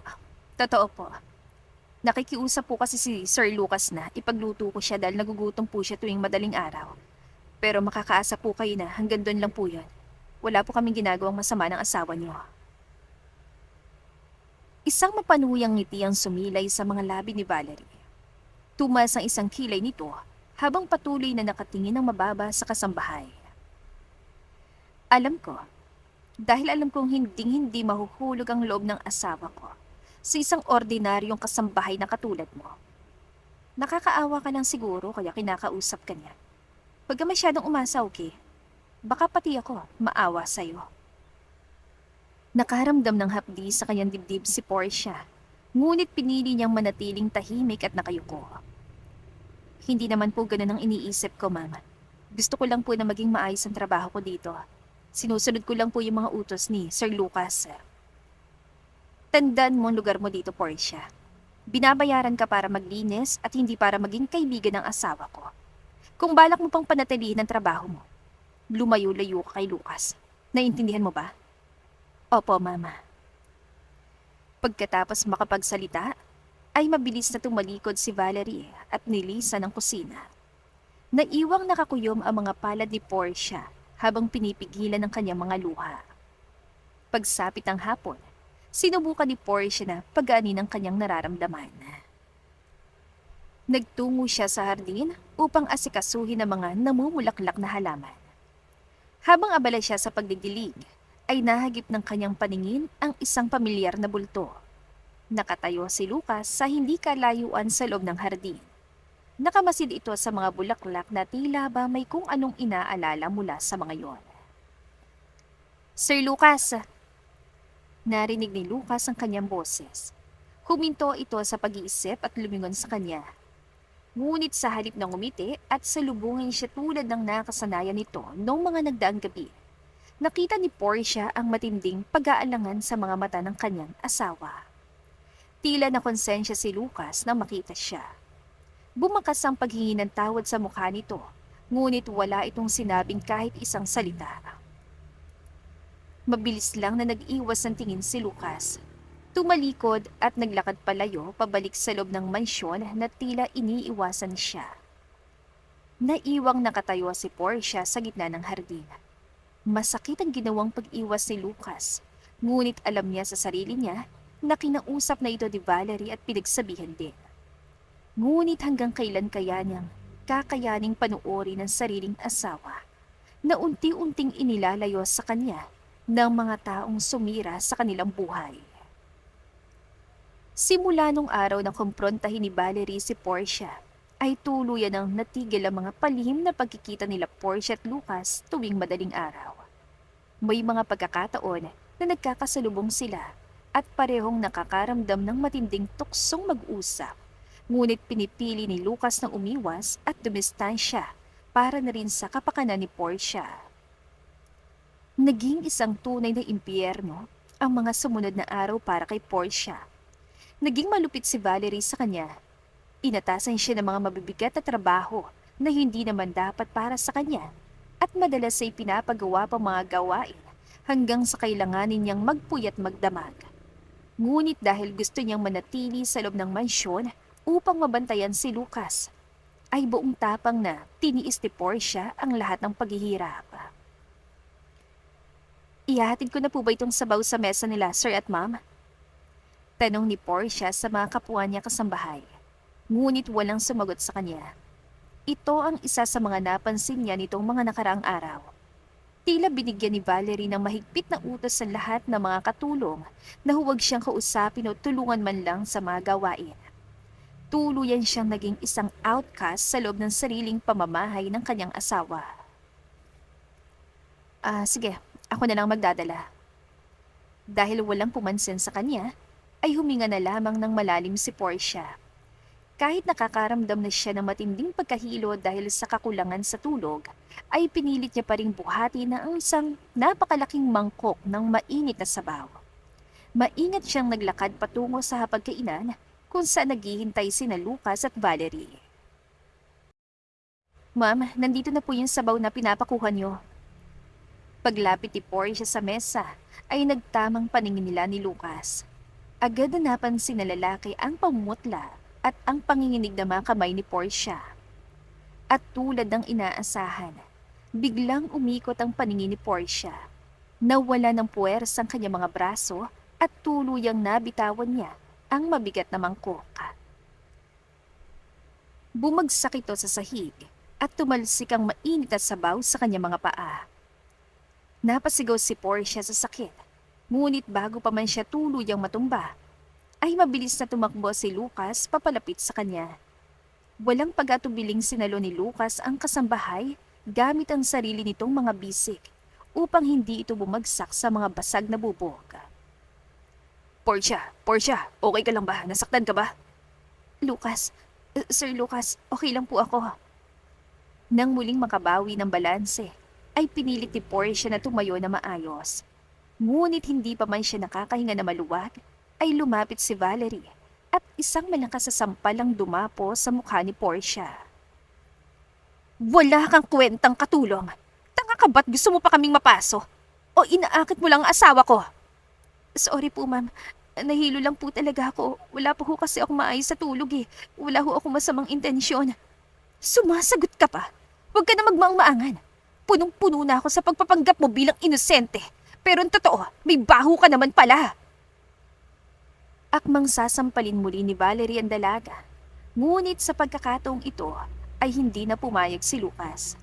totoo po. Nakikiusap po kasi si Sir Lucas na ipagluto ko siya dahil nagugutom po siya tuwing madaling araw. Pero makakaasa po kayo na hanggang doon lang po yun. Wala po kaming ginagawang masama ng asawa niyo. Isang mapanuyang ngiti ang sumilay sa mga labi ni Valerie. Tumas ang isang kilay nito habang patuloy na nakatingin ng mababa sa kasambahay. Alam ko, dahil alam kong hinding-hindi mahuhulog ang loob ng asawa ko sa isang ordinaryong kasambahay na katulad mo. Nakakaawa ka lang siguro kaya kinakausap ka niya. Huwag ka masyadong umasa, okay? Baka pati ako maawa sa'yo. Nakaramdam ng hapdi sa kanyang dibdib si Portia, ngunit pinili niyang manatiling tahimik at nakayuko. Hindi naman po ganun ang iniisip ko, Mama. Gusto ko lang po na maging maayos ang trabaho ko dito. Sinusunod ko lang po yung mga utos ni Sir Lucas. Tandaan mo ang lugar mo dito, Portia. Binabayaran ka para maglinis at hindi para maging kaibigan ng asawa ko. Kung balak mo pang panatilihin ang trabaho mo, lumayo-layo ka kay Lucas. Naiintindihan mo ba? Opo, Mama. Pagkatapos makapagsalita, ay mabilis na tumalikod si Valerie at nilisan ang kusina. Naiwang nakakuyom ang mga palad ni Portia habang pinipigilan ng kanyang mga luha. Pagsapit ng hapon, sinubukan ni Portia na pagaanin ang kanyang nararamdaman. Nagtungo siya sa hardin upang asikasuhin ang mga namumulaklak na halaman. Habang abala siya sa pagdidilig, ay nahagip ng kanyang paningin ang isang pamilyar na bulto. Nakatayo si Lucas sa hindi kalayuan sa loob ng hardin. Nakamasid ito sa mga bulaklak na tila ba may kung anong inaalala mula sa mga yon. Sir Lucas! Narinig ni Lucas ang kanyang boses. Huminto ito sa pag-iisip at lumingon sa kanya. Ngunit sa halip ng umiti at salubungin siya tulad ng nakasanayan nito noong mga nagdaang gabi, nakita ni Portia ang matinding pag-aalangan sa mga mata ng kanyang asawa. Tila na konsensya si Lucas nang makita siya. Bumakas ang paghingi ng tawad sa mukha nito, ngunit wala itong sinabing kahit isang salita. Mabilis lang na nag-iwas ng tingin si Lucas. Tumalikod at naglakad palayo pabalik sa loob ng mansyon na tila iniiwasan siya. Naiwang nakatayo si Portia sa gitna ng hardin. Masakit ang ginawang pag-iwas ni Lucas, ngunit alam niya sa sarili niya na kinausap na ito ni Valerie at pinagsabihan din. Ngunit hanggang kailan kaya niyang kakayaning panuorin ng sariling asawa na unti-unting inilalayo sa kanya ng mga taong sumira sa kanilang buhay. Simula nung araw na kumprontahin ni Valerie si Portia, ay tuluyan ng natigil ang mga palihim na pagkikita nila Portia at Lucas tuwing madaling araw. May mga pagkakataon na nagkakasalubong sila at parehong nakakaramdam ng matinding tuksong mag-usap. Ngunit pinipili ni Lucas na umiwas at dumistansya para na rin sa kapakanan ni Portia. Naging isang tunay na impyerno ang mga sumunod na araw para kay Portia. Naging malupit si Valerie sa kanya. Inatasan siya ng mga mabibigat na trabaho na hindi naman dapat para sa kanya at madalas ay pinapagawa pa mga gawain hanggang sa kailanganin niyang magpuyat magdamag. Ngunit dahil gusto niyang manatili sa loob ng mansyon upang mabantayan si Lucas, ay buong tapang na tiniis ni Portia ang lahat ng paghihirap. Ihahatid ko na po ba itong sabaw sa mesa nila, Sir at Ma'am? Tanong ni Portia sa mga kapwa niya kasambahay. Ngunit walang sumagot sa kanya. Ito ang isa sa mga napansin niya nitong mga nakaraang araw. Tila binigyan ni Valerie ng mahigpit na utos sa lahat ng mga katulong na huwag siyang kausapin o tulungan man lang sa mga gawain. Tuluyan siyang naging isang outcast sa loob ng sariling pamamahay ng kanyang asawa. Sige, ako na lang magdadala. Dahil walang pumansin sa kanya, ay huminga na lamang ng malalim si Portia. Kahit nakakaramdam na siya ng matinding pagkahilo dahil sa kakulangan sa tulog, ay pinilit niya pa ring buhati na ang isang napakalaking mangkok ng mainit na sabaw. Maingat siyang naglakad patungo sa hapagkainan kung saan naghihintay sina Lucas at Valerie. Ma'am, nandito na po yung sabaw na pinapakuha niyo. Paglapit ni Portia sa mesa, ay nagtamang paningin nila ni Lucas. Agad na napansin na lalaki ang pamumutla at ang panginginig na mga kamay ni Portia. At tulad ng inaasahan, biglang umikot ang paningin ni Portia. Nawala ng puwersa ang kanyang mga braso at tuluyang nabitawan niya ang mabigat na mangkok. Bumagsak ito sa sahig at tumalsik ang mainit at sabaw sa kanyang mga paa. Napasigaw si Portia sa sakit, ngunit bago pa man siya tuluyang matumba, ay mabilis na tumakbo si Lucas papalapit sa kanya. Walang pag-atubiling sinalo ni Lucas ang kasambahay gamit ang sarili nitong mga bisig upang hindi ito bumagsak sa mga basag na bubog. Portia, okay ka lang ba? Nasaktan ka ba? Sir Lucas, okay lang po ako. Nang muling makabawi ng balanse, ay pinilit ni Portia na tumayo na maayos. Ngunit hindi pa man siya nakakahinga na maluwag, ay lumapit si Valerie at isang malakas na sampal ang dumapo sa mukha ni Portia. Wala kang kwentang katulong. Tanga ka ba't gusto mo pa kaming mapaso? O inaakit mo lang ang asawa ko? Sorry po ma'am, nahilo lang po talaga ako. Wala po ho kasi ako maayos sa tulog eh. Wala ho ako masamang intensyon. Sumasagot ka pa? Huwag ka na magmaang-maangan. Punong-puno na ako sa pagpapanggap mo bilang inosente. Pero ang totoo, may baho ka naman pala. Akmang sasampalin muli ni Valerie ang dalaga. Ngunit sa pagkakataong ito ay hindi na pumayag si Lucas.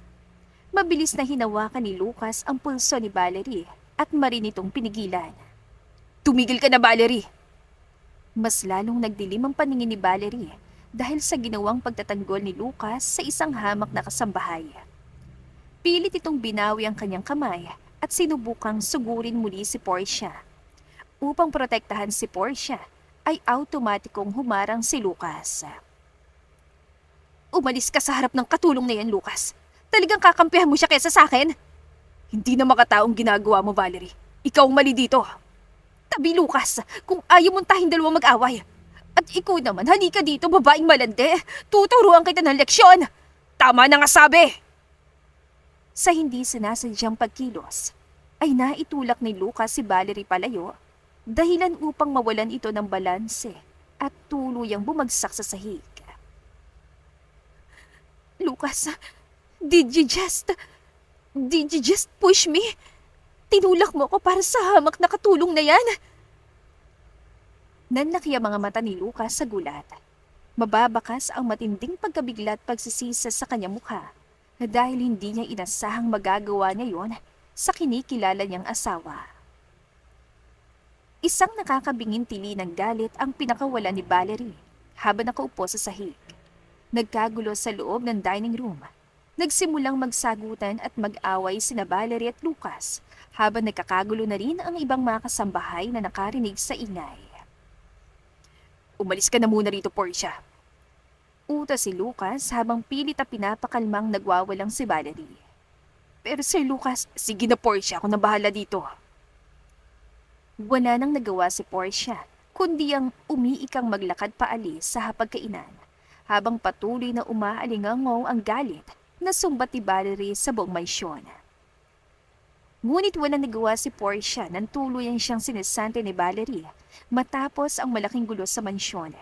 Mabilis na hinawakan ni Lucas ang pulso ni Valerie at marinitong pinigilan. Tumigil ka na, Valerie! Mas lalong nagdilim ang paningin ni Valerie dahil sa ginawang pagtatanggol ni Lucas sa isang hamak na kasambahay. Pilit itong binawi ang kanyang kamay at sinubukang sugurin muli si Portia. Upang protektahan si Portia, ay automatikong humarang si Lucas. Umalis ka sa harap ng katulong na yan, Lucas. Talagang kakampihan mo siya kesa sa akin? Hindi na makataong ginagawa mo, Valerie. Ikaw mali dito. Tabi, Lucas, kung ayaw mong tayong dalawang mag-away. At ikaw naman, halika dito, babaeng malandi. Tuturuan kita ng leksyon. Tama na nga sabi! Sa hindi sinasadyang pagkilos, ay naitulak ni Lucas si Valerie palayo, dahilan upang mawalan ito ng balanse at tuluyang bumagsak sa sahig. Lucas, did you just push me? Tinulak mo ako para sa hamak na katulong na yan. Nanlaki ang mga mata ni Lucas sa gulat. Mababakas ang matinding pagkabigla at pagsisisa sa kanyang mukha dahil hindi niya inasahang magagawa niya yon sa kinikilala niyang asawa. Isang nakakabingin tili ng galit ang pinakawalan ni Valerie habang nakaupo sa sahig. Nagkagulo sa loob ng dining room. Nagsimulang magsagutan at mag-away sina Valerie at Lucas habang nagkakagulo na rin ang ibang mga kasambahay na nakarinig sa ingay. Umalis ka na muna rito, Portia. Utos si Lucas habang pilit na pinapakalmang nagwawalang si Valerie. Pero Sir Lucas, sige na Portia, ako na bahala dito. Wala nang nagawa si Portia, kundi ang umiikang maglakad paalis sa hapagkainan, habang patuloy na umaalingangaw ang galit na sumbat ni Valerie sa buong mansyon. Ngunit walang nagawa si Portia nang tuluyang siyang sinisante ni Valerie matapos ang malaking gulo sa mansyon.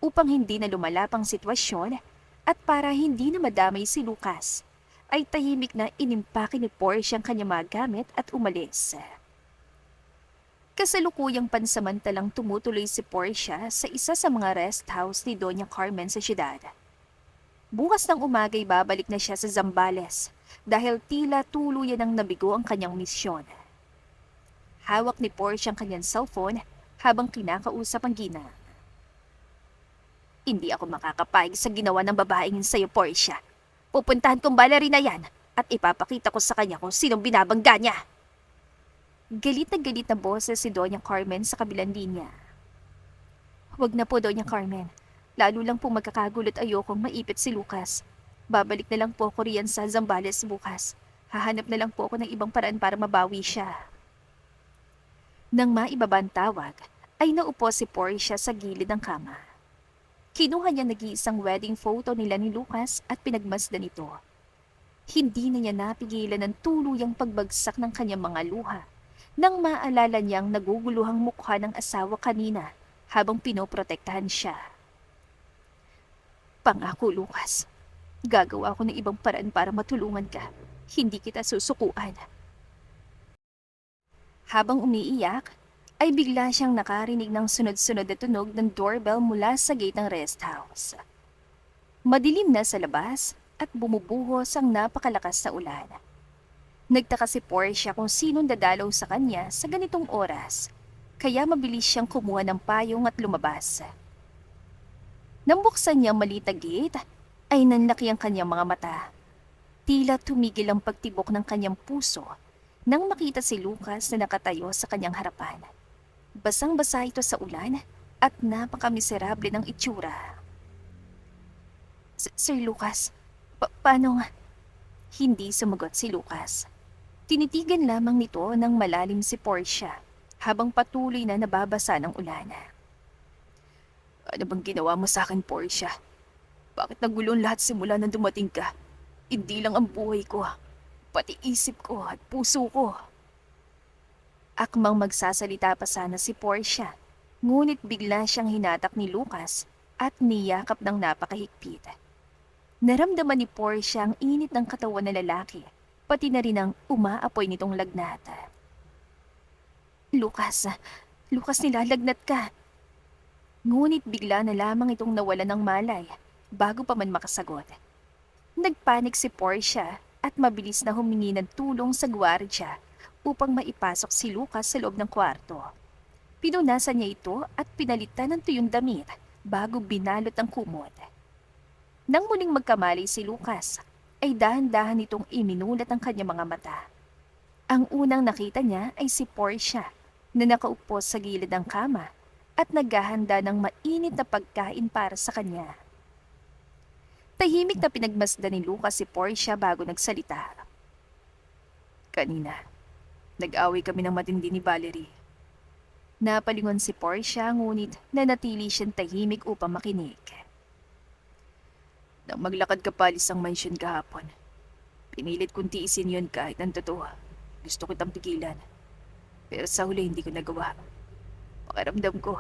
Upang hindi na lumalapang sitwasyon at para hindi na madamay si Lucas, ay tahimik na inimpake ni Portia ang kanyang mga gamit at umalis. Kasalukuyang pansamantalang tumutuloy si Portia sa isa sa mga rest house ni Doña Carmen sa siyudad. Bukas ng umaga'y babalik na siya sa Zambales dahil tila tuluyan ang nabigo ang kanyang misyon. Hawak ni Portia ang kanyang cellphone habang kinakausap ang ginang. Hindi ako makakapayag sa ginawa ng babaeng yun sa'yo, Portia. Pupuntahan kong Valerie na yan at ipapakita ko sa kanya kung sinong binabangga niya. Galit na boses si Doña Carmen sa kabilang linya. Huwag na po, Doña Carmen. Lalo lang po magkakagulat ayokong maipit si Lucas. Babalik na lang po ako riyan sa Zambales bukas. Hahanap na lang po ako ng ibang paraan para mabawi siya. Nang maibaba ang tawag, ay naupo si Portia sa gilid ng kama. Kinuha niya nag-iisang wedding photo nila ni Lucas at pinagmasdan ito. Hindi na niya napigilan ng tuluyang pagbagsak ng kanyang mga luha nang maalala niyang naguguluhang mukha ng asawa kanina habang pinoprotektahan siya. Pangako, Lucas. Gagawa ako ng ibang paraan para matulungan ka. Hindi kita susukuan. Habang umiiyak, ay bigla siyang nakarinig ng sunod-sunod na tunog ng doorbell mula sa gate ng rest house. Madilim na sa labas at bumubuhos ang napakalakas na ulan. Nagtaka si Portia kung sinong dadalaw sa kanya sa ganitong oras, kaya mabilis siyang kumuha ng payong at lumabas. Nang buksan niya ang maliit na gate, ay nanlaki ang kanyang mga mata. Tila tumigil ang pagtibok ng kanyang puso nang makita si Lucas na nakatayo sa kanyang harapan. Basang-basa ito sa ulan at napakamiserable ng itsura. Sir Lucas, paano nga? Hindi sumagot si Lucas. Tinitigan lamang nito ng malalim si Portia habang patuloy na nababasa ng ulan. Ano bang ginawa mo sa akin, Portia? Bakit nagulong lahat simula nang dumating ka? Hindi lang ang buhay ko, pati isip ko at puso ko. Akmang magsasalita pa sana si Portia, ngunit bigla siyang hinatak ni Lucas at niyakap ng napakahigpit. Naramdaman ni Portia ang init ng katawan ng lalaki, pati na rin ang umaapoy nitong lagnat. Lucas, nilalagnat ka. Ngunit bigla na lamang itong nawala ng malay bago pa man makasagot. Nagpanik si Portia at mabilis na humingi ng tulong sa gwardya upang maipasok si Lucas sa loob ng kwarto. Pinunasan niya ito at pinalitan ng tuyong damit bago binalot ang kumot. Nang muling magkamali si Lucas, ay dahan-dahan itong iminulat ang kanyang mga mata. Ang unang nakita niya ay si Portia na nakaupo sa gilid ng kama at naghahanda ng mainit na pagkain para sa kanya. Tahimik na pinagmasdan ni Lucas si Portia bago nagsalita. Kanina, nag-away kami ng matindi ni Valerie. Napalingon si Portia ngunit nanatili siyang tahimik upang makinig. Nang maglakad ka palis ang mansyon kahapon, pinilit kong tiisin yun kahit ang totoo. Gusto kitang pigilan. Pero sa huli hindi ko nagawa. Pakiramdam ko,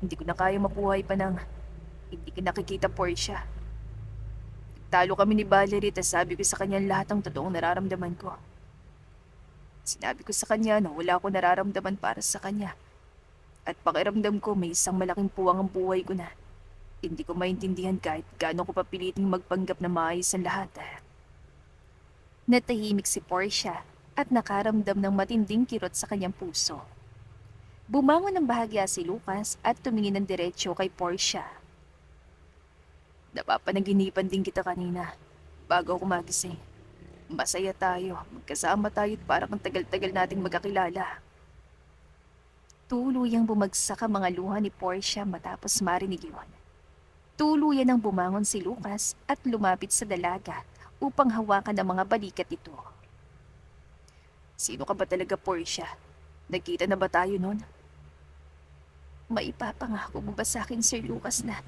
hindi ko na kaya mabuhay pa ng hindi ka nakikita, Portia. Talo kami ni Valerie at sabi ko sa kanya lahat ng totoong nararamdaman ko. Sinabi ko sa kanya na wala akong nararamdaman para sa kanya. At pakiramdam ko may isang malaking puwang ang buhay ko na. Hindi ko maintindihan kahit gaano ko papiliting magpanggap na maayos ang lahat. Natahimik si Portia at nakaramdam ng matinding kirot sa kanyang puso. Bumangon ng bahagya si Lucas at tumingin ng diretsyo kay Portia. Napapanaginipan din kita kanina bago ako magising. Masaya tayo, magkasama tayo at parang ang tagal-tagal nating magkakilala. Tuluyang bumagsak ang mga luha ni Portia matapos marinig yun. Tuluyan ang bumangon si Lucas at lumapit sa dalaga upang hawakan ang mga balikat ito. Sino ka ba talaga, Portia? Nagkita na ba tayo nun? Maipapangako mo ba sa akin, Sir Lucas, na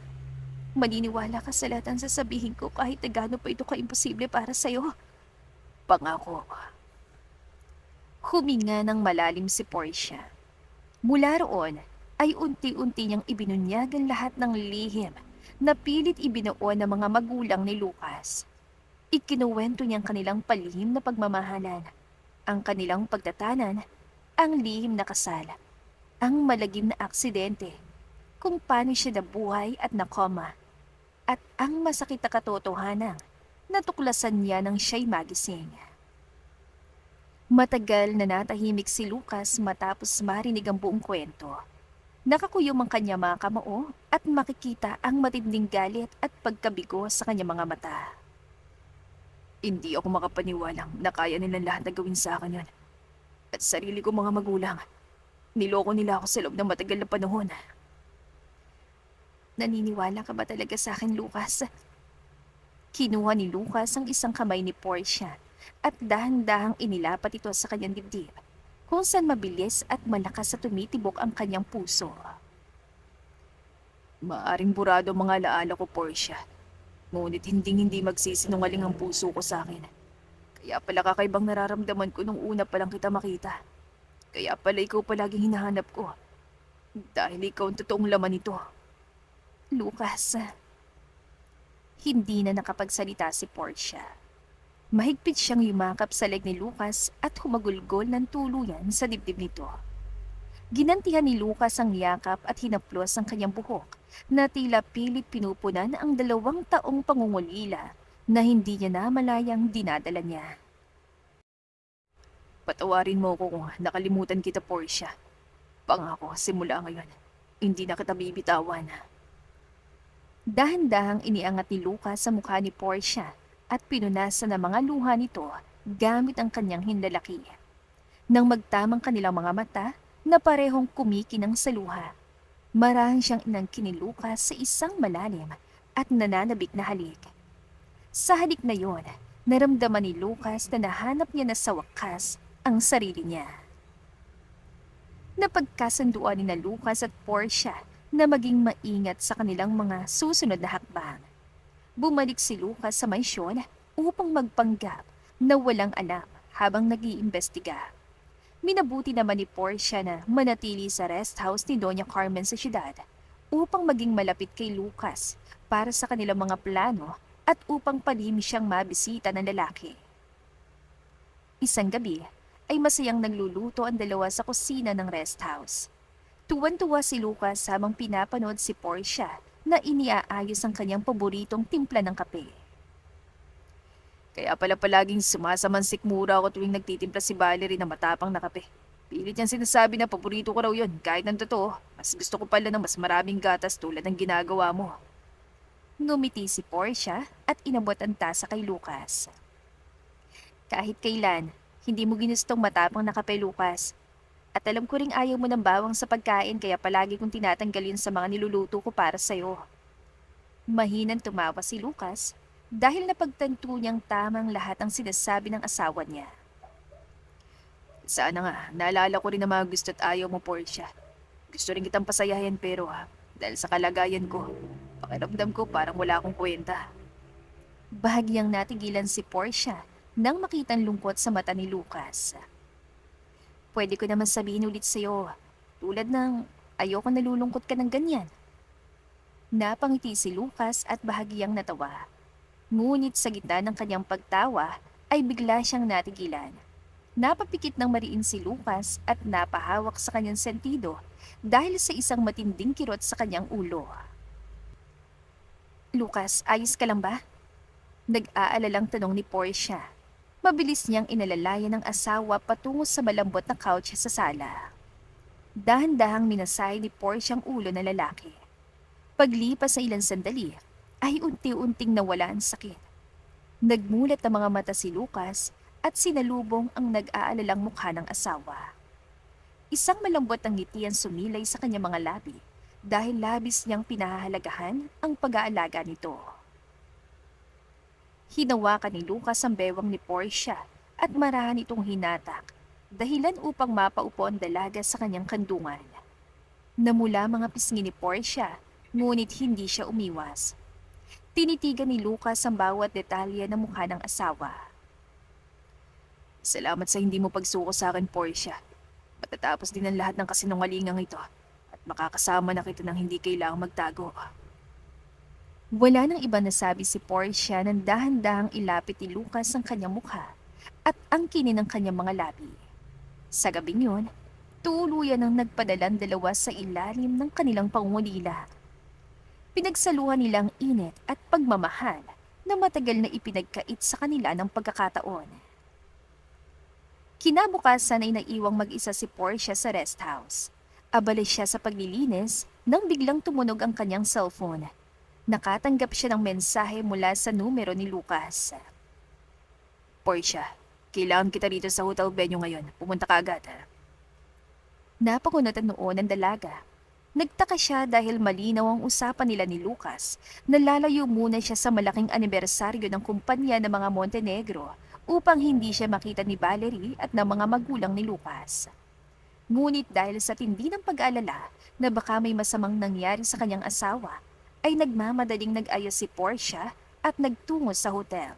maniniwala ka sa lahat ng sasabihin ko kahit na gaano pa ito ka-imposible para sa'yo? Pangako. Huminga ng malalim si Portia. Mula roon ay unti-unti niyang ibinunyag ang lahat ng lihim na pilit ibinuo ng mga magulang ni Lucas. Ikinuwento niyang kanilang palihim na pagmamahalan, ang kanilang pagtatanan, ang lihim na kasal, ang malagim na aksidente, kung paano siya nabuhay at nakoma, at ang masakit na katotohanan, natuklasan niya nang siya'y magising. Matagal na natahimik si Lucas matapos marinig ang buong kwento. Nakakuyom ang kanya mga kamao at makikita ang matinding galit at pagkabigo sa kanya mga mata. Hindi ako makapaniwalang na kaya nilang lahat na gawin sa akin yun. At sarili ko mga magulang, niloko nila ako sa loob ng matagal na panahon. Naniniwala ka ba talaga sa akin, Lucas? Kinuha ni Lucas ang isang kamay ni Portia at dahan-dahang inilapat ito sa kanyang dibdib, kung saan mabilis at malakas sa tumitibok ang kanyang puso. Maaring burado ang mga alaala ko, Portia. Ngunit hindi magsisinungaling ang puso ko sa akin. Kaya pala kakaibang nararamdaman ko nung una pa lang kita makita. Kaya pala ikaw palaging hinahanap ko. Dahil ikaw ang totoong laman nito. Lucas, hindi na nakapagsalita si Portia. Mahigpit siyang yumakap sa leg ni Lucas at humagulgol ng tuluyan sa dibdib nito. Ginantihan ni Lucas ang yakap at hinaplos ang kanyang buhok na tila pilit pinupunan ang 2 taong pangungulila na hindi niya namalayang dinadala niya. Patawarin mo ko kung nakalimutan kita, Portia. Pangako, simula ngayon, hindi na kita bibitawan. Dahan-dahang iniangat ni Lucas sa mukha ni Portia at pinunasan ng mga luha nito gamit ang kanyang hinlalaki. Nang magtamang kanilang mga mata na parehong kumikinang sa luha, marahang siyang inangkin ni Lucas sa isang malalim at nananabik na halik. Sa halik na yon, naramdaman ni Lucas na nahanap niya na sa wakas ang sarili niya. Napagkasunduan ni na Lucas at Portia na maging maingat sa kanilang mga susunod na hakbang. Bumalik si Lucas sa mansyon upang magpanggap na walang alam habang nag-iimbestiga. Minabuti naman ni Portia na manatili sa rest house ni Doña Carmen sa syudad upang maging malapit kay Lucas para sa kanilang mga plano at upang palihim siyang mabisita ng lalaki. Isang gabi ay masayang nagluluto ang dalawa sa kusina ng rest house. Tuwan-tuwa si Lucas habang pinapanood si Portia na iniaayos ang kanyang paboritong timpla ng kape. Kaya pala palaging sumasamang sikmura ako tuwing nagtitimpla si Valerie na matapang na kape. Pilit niyang sinasabi na paborito ko raw yun kahit ng totoo. Mas gusto ko pala ng mas maraming gatas tulad ng ginagawa mo. Ngumiti si Portia at inabot ang tasa kay Lucas. Kahit kailan, hindi mo ginustong matapang na kape, Lucas. At alam ko ring ayaw mo ng bawang sa pagkain kaya palagi kong tinatanggal yun sa mga niluluto ko para sa'yo. Mahinang tumawa si Lucas dahil napagtanto niyang tamang lahat ang sinasabi ng asawa niya. Sana nga, naalala ko rin ang mga gusto at ayaw mo, Portia. Gusto rin kitang pasayahin pero dahil sa kalagayan ko, pakiramdam ko parang wala akong kwenta. Bahagyang natigilan si Portia nang makitang lungkot sa mata ni Lucas. Pwede ko naman sabihin ulit sa'yo, tulad ng ayoko nalulungkot ka ng ganyan. Napangiti si Lucas at bahagyang natawa. Ngunit sa gitna ng kanyang pagtawa ay bigla siyang natigilan. Napapikit ng mariin si Lucas at napahawak sa kanyang sentido dahil sa isang matinding kirot sa kanyang ulo. Lucas, ayos ka lang ba? Nag-aalalang tanong ni Portia. Mabilis niyang inalalayan ng asawa patungo sa malambot na couch sa sala. Dahan-dahang minasay ni Portia ang ulo ng lalaki. Paglipas sa ilang sandali, ay unti-unting nawala ang sakit. Nagmulat ang mga mata si Lucas at sinalubong ang nag-aalalang mukha ng asawa. Isang malambot ang ngiti ang sumilay sa kanyang mga labi dahil labis niyang pinahahalagahan ang pag-aalaga nito. Hinawakan ni Lucas ang bewang ni Portia at marahan itong hinatak, dahilan upang mapaupo ang dalaga sa kanyang kandungan. Namula mga pisngi ni Portia, ngunit hindi siya umiwas. Tinitigan ni Lucas ang bawat detalye ng mukha ng asawa. Salamat sa hindi mo pagsuko sa akin, Portia. Matatapos din ang lahat ng kasinungalingang ito at makakasama na kita ng hindi kailangang magtago. Wala nang iba nasabi si Portia nang dahan-dahang ilapit ni Lucas ang kanyang mukha at angkinin ng kanyang mga labi. Sa gabing yun, tuluyan ang nagpadalang dalawa sa ilalim ng kanilang pangungulila. Pinagsaluhan nilang init at pagmamahal na matagal na ipinagkait sa kanila ng pagkakataon. Kinabukasan ay naiwang mag-isa si Portia sa rest house. Abala siya sa paglilinis nang biglang tumunog ang kanyang cellphone. Nakatanggap siya ng mensahe mula sa numero ni Lucas. Portia, kailangan kita rito sa hotel venue ngayon. Pumunta ka agad. Napakunatan noon ang dalaga. Nagtaka siya dahil malinaw ang usapan nila ni Lucas na lalayo muna siya sa malaking anibersaryo ng kumpanya ng mga Montenegro upang hindi siya makita ni Valerie at ng mga magulang ni Lucas. Ngunit dahil sa tindi ng pag-aalala na baka may masamang nangyari sa kanyang asawa, ay nagmamadaling nag-ayos si Portia at nagtungo sa hotel.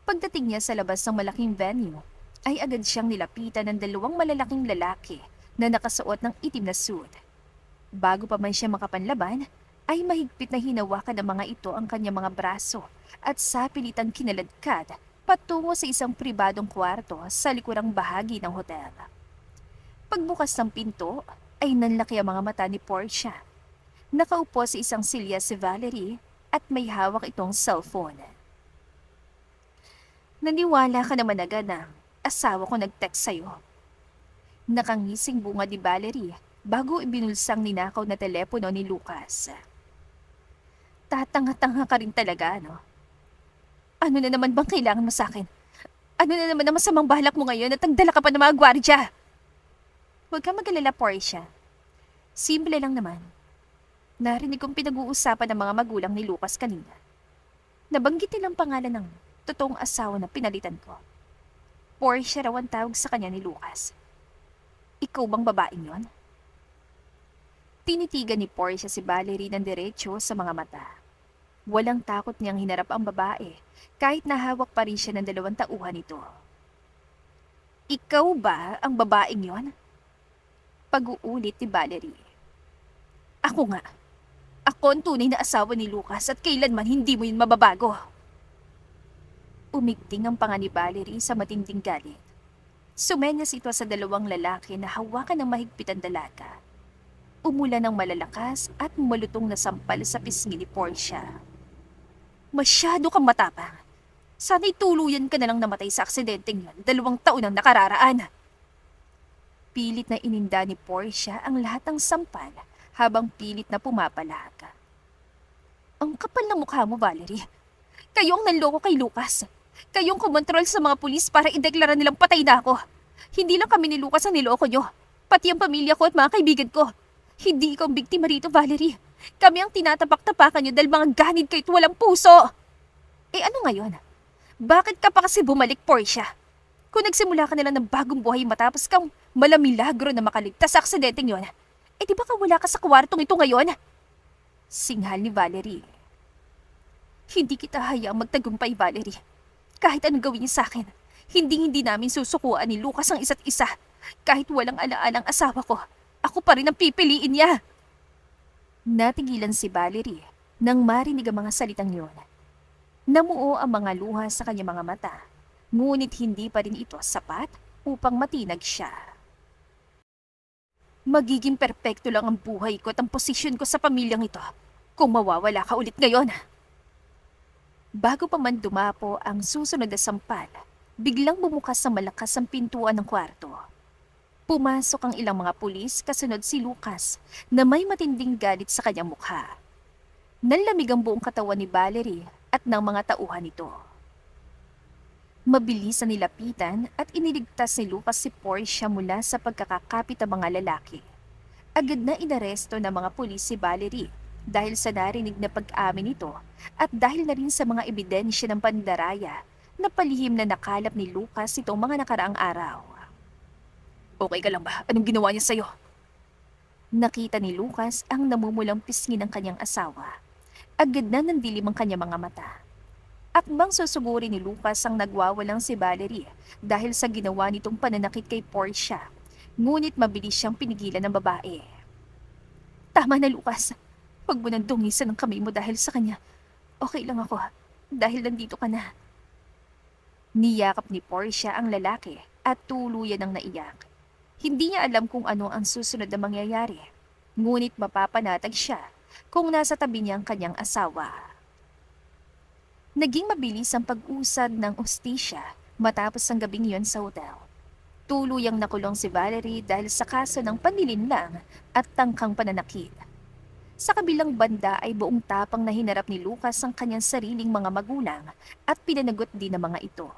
Pagdating niya sa labas ng malaking venue, ay agad siyang nilapitan ng 2 malalaking lalaki na nakasuot ng itim na suit. Bago pa man siya makapanlaban, ay mahigpit na hinawakan ng mga ito ang kanyang mga braso at sapilitang kinaladkad patungo sa isang pribadong kwarto sa likurang bahagi ng hotel. Pagbukas ng pinto, ay nanlaki ang mga mata ni Portia. Nakaupo sa isang silya si Valerie at may hawak itong cellphone. Naniwala ka naman agad na asawa ko nag-text sa'yo. Nakangising bunga ni Valerie bago ibinulsang ninakaw na telepono ni Lucas. Tatanga-tanga ka rin talaga, no? Ano na naman bang kailangan mo sa akin? Ano na naman ang masamang balak mo ngayon at nagdala ka pa ng mga gwardya? Huwag ka mag-alala, Portia. Simple lang naman. Narinig kong pinag-uusapan ng mga magulang ni Lucas kanina. Nabanggit nilang pangalan ng totoong asawa na pinalitan ko. Portia raw ang tawag sa kanya ni Lucas. Ikaw bang babaeng yon? Tinitigan ni Portia si Valerie ng diretsyo sa mga mata. Walang takot niyang hinarap ang babae kahit nahawak pa rin siya ng 2 tauhan nito. Ikaw ba ang babaeng yon? Pag-uulit ni Valerie. Ako nga. Ako ang tunay na asawa ni Lucas at kailanman hindi mo yun mababago. Umigting ang panga ni Valerie sa matinding galit. Sumenyas ito sa 2 lalaki na hawakan ng mahigpit ang dalaga. Umulan ng malalakas at malutong na sampal sa pisngi ni Portia. Masyado kang matapang. Sana'y tuluyan ka na lang namatay sa aksidenteng yun 2 taon ang nakararaan. Pilit na ininda ni Portia ang lahat ng sampal habang pilit na pumapalag. Ang kapal ng mukha mo, Valerie. Kayo ang nanloko kay Lucas. Kayong kumontrol sa mga pulis para ideklara nilang patay na ako. Hindi lang kami ni Lucas ang niloko nyo. Pati ang pamilya ko at mga kaibigan ko. Hindi ikaw ang biktima rito, Valerie. Kami ang tinatapak-tapakan nyo dahil mga ganid kayo't walang puso. Eh ano ngayon? Bakit ka pa kasi bumalik, Portia? Kung nagsimula ka na lang ng bagong buhay matapos kang malamilagro na makaligtas sa aksidenteng yon, eh di ba wala ka sa kwartong ito ngayon? Singhal ni Valerie. Hindi kita hayaang magtagumpay, Valerie. Kahit anong gawin niya sa akin, hindi namin susukuan ni Lucas ang isa't isa. Kahit walang alaalang asawa ko, ako pa rin ang pipiliin niya. Natigilan si Valerie nang marinig ang mga salitang yon. Namuo ang mga luha sa kanyang mga mata, ngunit hindi pa rin ito sapat upang matinag siya. Magiging perpekto lang ang buhay ko at ang posisyon ko sa pamilyang ito kung mawawala ka ulit ngayon. Bago pa man dumapo ang susunod na sampal, biglang bumukas sa malakas ang pintuan ng kwarto. Pumasok ang ilang mga pulis kasunod si Lucas na may matinding galit sa kanyang mukha. Nanlamig ang buong katawan ni Valerie at ng mga tauhan nito. Mabilis na nilapitan at iniligtas ni Lucas si Portia mula sa pagkakakapit ng mga lalaki. Agad na inaresto ng mga pulis si Valerie dahil sa narinig na pag-amin nito at dahil na rin sa mga ebidensya ng pandaraya na palihim na nakalap ni Lucas itong mga nakaraang araw. Okay ka lang ba? Anong ginawa niya sa'yo? Nakita ni Lucas ang namumulang pisngi ng kanyang asawa. Agad na nandilim ang kanyang mga mata. Akbang susuguri ni Lucas ang nagwawalang si Valerie dahil sa ginawa nitong pananakit kay Portia. Ngunit mabilis siyang pinigilan ng babae. Tama na, Lucas. Huwag mo nang dungisan ang kamay mo dahil sa kanya. Okay lang ako dahil nandito ka na. Niyakap ni Portia ang lalaki at tuluyan ng naiyak. Hindi niya alam kung ano ang susunod na mangyayari. Ngunit mapapanatag siya kung nasa tabi niya ang kanyang asawa. Naging mabilis ang pag-usad ng ustisya matapos ang gabing yon sa hotel. Tuluyang nakulong si Valerie dahil sa kaso ng panlilinlang at tangkang pananakit. Sa kabilang banda ay buong tapang na hinarap ni Lucas ang kanyang sariling mga magulang at pinanagot din ng mga ito.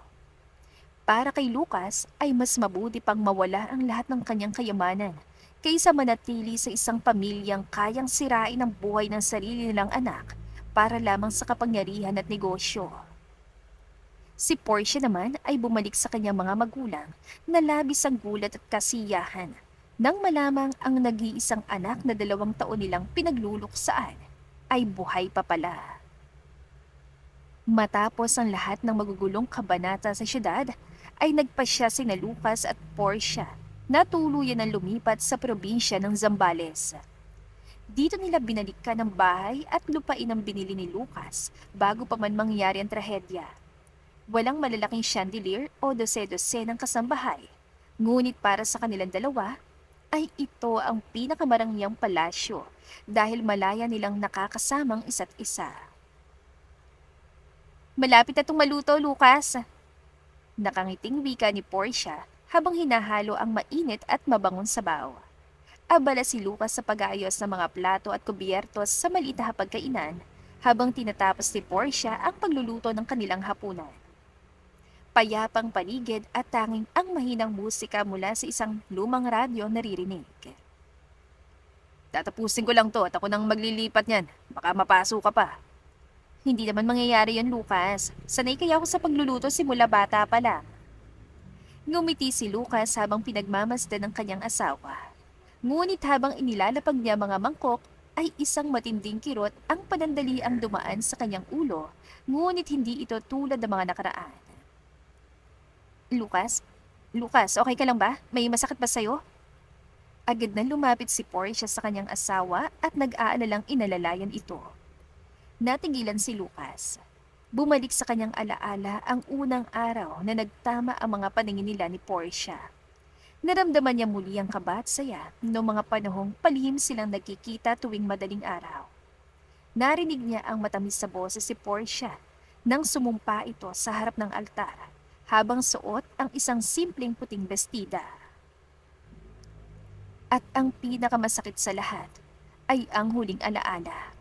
Para kay Lucas ay mas mabuti pang mawala ang lahat ng kanyang kayamanan kaysa manatili sa isang pamilyang kayang sirain ang buhay ng sarili nilang anak para lamang sa kapangyarihan at negosyo. Si Portia naman ay bumalik sa kanyang mga magulang na labis ang gulat at kasiyahan nang malamang ang nag-iisang anak na 2 taon nilang pinagluluksaan ay buhay pa pala. Matapos ang lahat ng magugulong kabanata sa syudad, ay nagpasya sina Lucas at Portia Natuluyan ang lumipat sa probinsya ng Zambales. Dito nila binalikan ang bahay at lupain ang binili ni Lucas bago pa man mangyari ang trahedya. Walang malalaking chandelier o dose-dose ng kasambahay. Ngunit para sa kanilang dalawa, ay ito ang pinakamarangyang palasyo dahil malaya nilang nakakasamang isa't isa. Malapit na itong maluto, Lucas. Nakangiting wika ni Portia habang hinahalo ang mainit at mabangong sabaw. Abala si Lucas sa pag-aayos ng mga plato at kubyertos sa maliit na hapagkainan habang tinatapos ni Portia ang pagluluto ng kanilang hapunan. Payapang paligid at tanging ang mahinang musika mula sa isang lumang radyo naririnig. Tatapusin ko lang to at ako nang maglilipat niyan. Baka mapasok ka pa. Hindi naman mangyayari yun, Lucas. Sanay kaya ako sa pagluluto simula bata pa lang. Ngumiti si Lucas habang pinagmamasdan ng kanyang asawa. Ngunit habang inilalapag niya mga mangkok, ay isang matinding kirot ang panandaliang dumaan sa kanyang ulo, ngunit hindi ito tulad ng mga nakaraan. Lucas? Lucas, okay ka lang ba? May masakit ba sa'yo? Agad na lumapit si Portia sa kanyang asawa at nag-aalalang inalalayan ito. Natigilan si Lucas. Bumalik sa kanyang alaala ang unang araw na nagtama ang mga paningin nila ni Portia. Naramdaman niya muli ang kaba at saya noong mga panahong palihim silang nagkikita tuwing madaling araw. Narinig niya ang matamis sa boses si Portia nang sumumpa ito sa harap ng altar habang suot ang isang simpleng puting bestida. At ang pinakamasakit sa lahat ay ang huling alaala.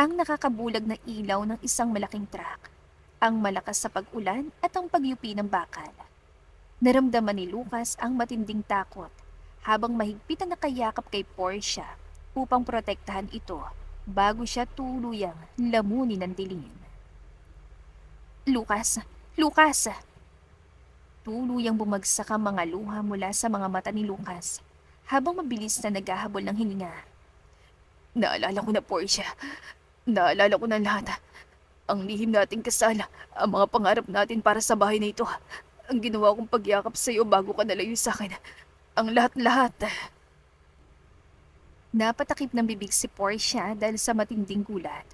Ang nakakabulag na ilaw ng isang malaking truck, ang malakas sa pag-ulan at ang pagyupi ng bakal. Naramdaman ni Lucas ang matinding takot habang mahigpit na nakayakap kay Portia upang protektahan ito bago siya tuluyang lamunin ng dilim. Lucas! Lucas! Tuluyang bumagsak ang mga luha mula sa mga mata ni Lucas habang mabilis na naghahabol ng hininga. Naalala ko na, Portia. Naalala ko na lahat. Ang lihim nating kasal, ang mga pangarap natin para sa bahay na ito. Ang ginawa kong pagyakap sa iyo bago ka nalayo sa akin. Ang lahat-lahat. Napatakip ng bibig si Portia dahil sa matinding gulat.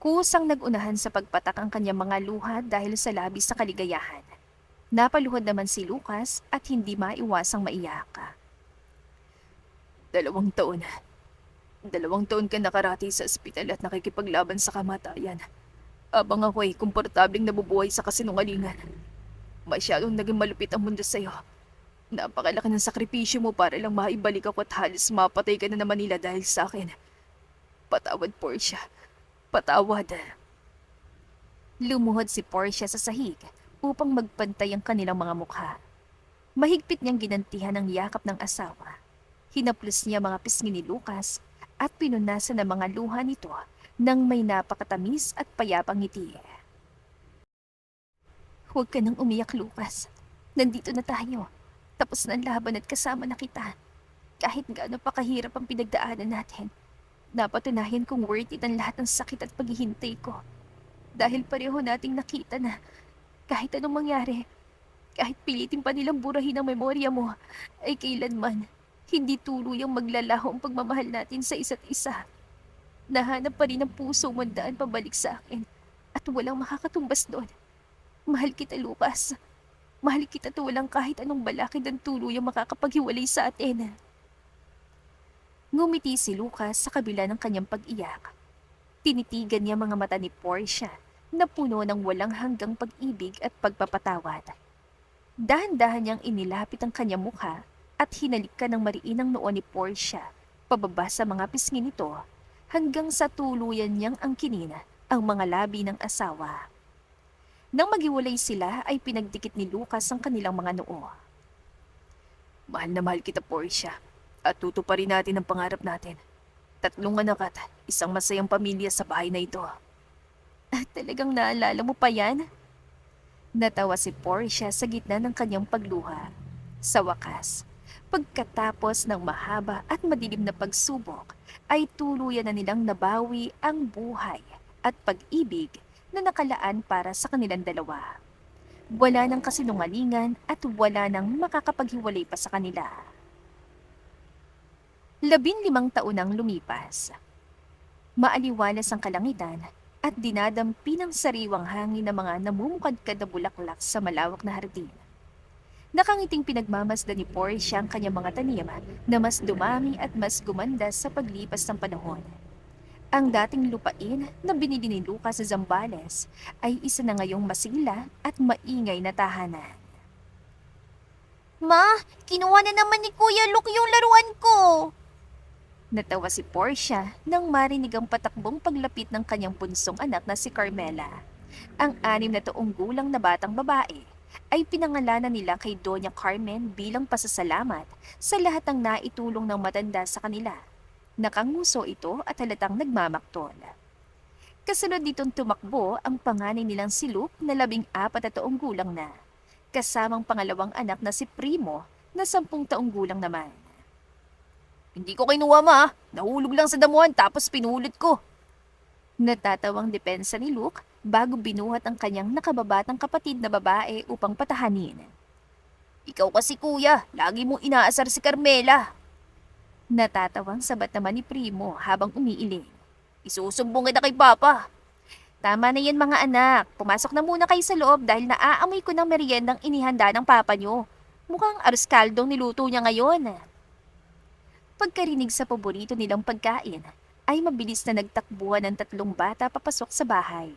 Kusang nagunahan sa pagpatak ang kanyang mga luha dahil sa labis na kaligayahan. Napaluhod naman si Lucas at hindi maiwasang maiyak. 2 taon. 2 taon ka nakarati sa ospital at nakikipaglaban sa kamatayan. Abang ako ay komportabling nabubuhay sa kasinungalingan. Masyadong naging malupit ang mundo sa'yo. Napakalaki ng sakripisyo mo para lang maibalik ako at halos mapatay ka na naman nila dahil sa akin. Patawad, Portia. Patawad. Lumuhod si Portia sa sahig upang magpantay ang kanilang mga mukha. Mahigpit niyang ginantihan ang yakap ng asawa. Hinaplos niya mga pisngi ni Lucas at pinunasan ang mga luha nito nang may napakatamis at payapang ngiti. Huwag ka nang umiyak, Lucas. Nandito na tayo. Tapos na ang laban at kasama na kita. Kahit gaano pa kahirap ang pinagdaanan natin, napatunayan kong worth it ang lahat ng sakit at paghihintay ko. Dahil pareho nating nakita na kahit anong mangyari, kahit pilitin pa nilang burahin ang memorya mo, ay kailanman hindi tuluyang maglalaho ang pagmamahal natin sa isa't isa. Nahanap pa rin ang puso mo ang daan pabalik sa akin at walang makakatumbas doon. Mahal kita, Lucas. Mahal kita to walang kahit anong balakid ang tuluyang makakapaghiwalay sa atin. Ngumiti si Lucas sa kabila ng kanyang pag-iyak. Tinitigan niya mga mata ni Portia na puno ng walang hanggang pag-ibig at pagpapatawad. Dahan-dahan niyang inilapit ang kanyang mukha at hinalikan ng mariinang noo ni Portia pababa sa mga pisngi nito hanggang sa tuluyan niyang angkinin ang mga labi ng asawa. Nang maghiwalay sila ay pinagdikit ni Lucas ang kanilang mga noo. Mahal na mahal kita, Portia, at tutuparin natin ang pangarap natin. 3 anak at isang masayang pamilya sa bahay na ito. Talagang naalala mo pa yan? Natawa si Portia sa gitna ng kanyang pagluha. Sa wakas, pagkatapos ng mahaba at madilim na pagsubok, ay tuluyan na nilang nabawi ang buhay at pag-ibig na nakalaan para sa kanilang dalawa. Wala ng kasinungalingan at wala nang makakapaghiwalay pa sa kanila. 15 taon ang lumipas. Maaliwalas ang kalangitan at dinadampi ng sariwang hangin ng mga namumukadkad na bulaklak sa malawak na hardin. Nakangiting pinagmamasdan ni Portia ang kanyang mga tanim na mas dumami at mas gumanda sa paglipas ng panahon. Ang dating lupain na binili ni Lucas sa Zambales ay isa na ngayong masigla at maingay na tahanan. Ma, kinuha na naman ni Kuya Luke yung laruan ko. Natawa si Portia nang marinig ang patakbong paglapit ng kanyang bunsong anak na si Carmela. Ang 6 na taong gulang na batang babae ay pinangalanan nila kay Doña Carmen bilang pasasalamat sa lahat ng naitulong ng matanda sa kanila. Nakanguso ito at halatang nagmamaktol. Kasunod nitong tumakbo ang panganay nilang si Luke na 14 na taong gulang na, kasamang pangalawang anak na si Primo na 10 taong gulang naman. Hindi ko kinuha, ma. Nahulog lang sa damuhan tapos pinulot ko. Natatawang depensa ni Luke bago binuhat ang kanyang nakababatang kapatid na babae upang patahanin. Ikaw kasi, kuya. Lagi mong inaasar si Carmela. Natatawang sabat naman ni Primo habang umiiling. Isusumbong kita kay Papa. Tama na yan mga anak, pumasok na muna kayo sa loob dahil naaamoy ko ng meriendang inihanda ng papa nyo. Mukhang arroz caldong niluto niya ngayon. Pagkarinig sa paborito nilang pagkain, ay mabilis na nagtakbuhan ng 3 bata papasok sa bahay.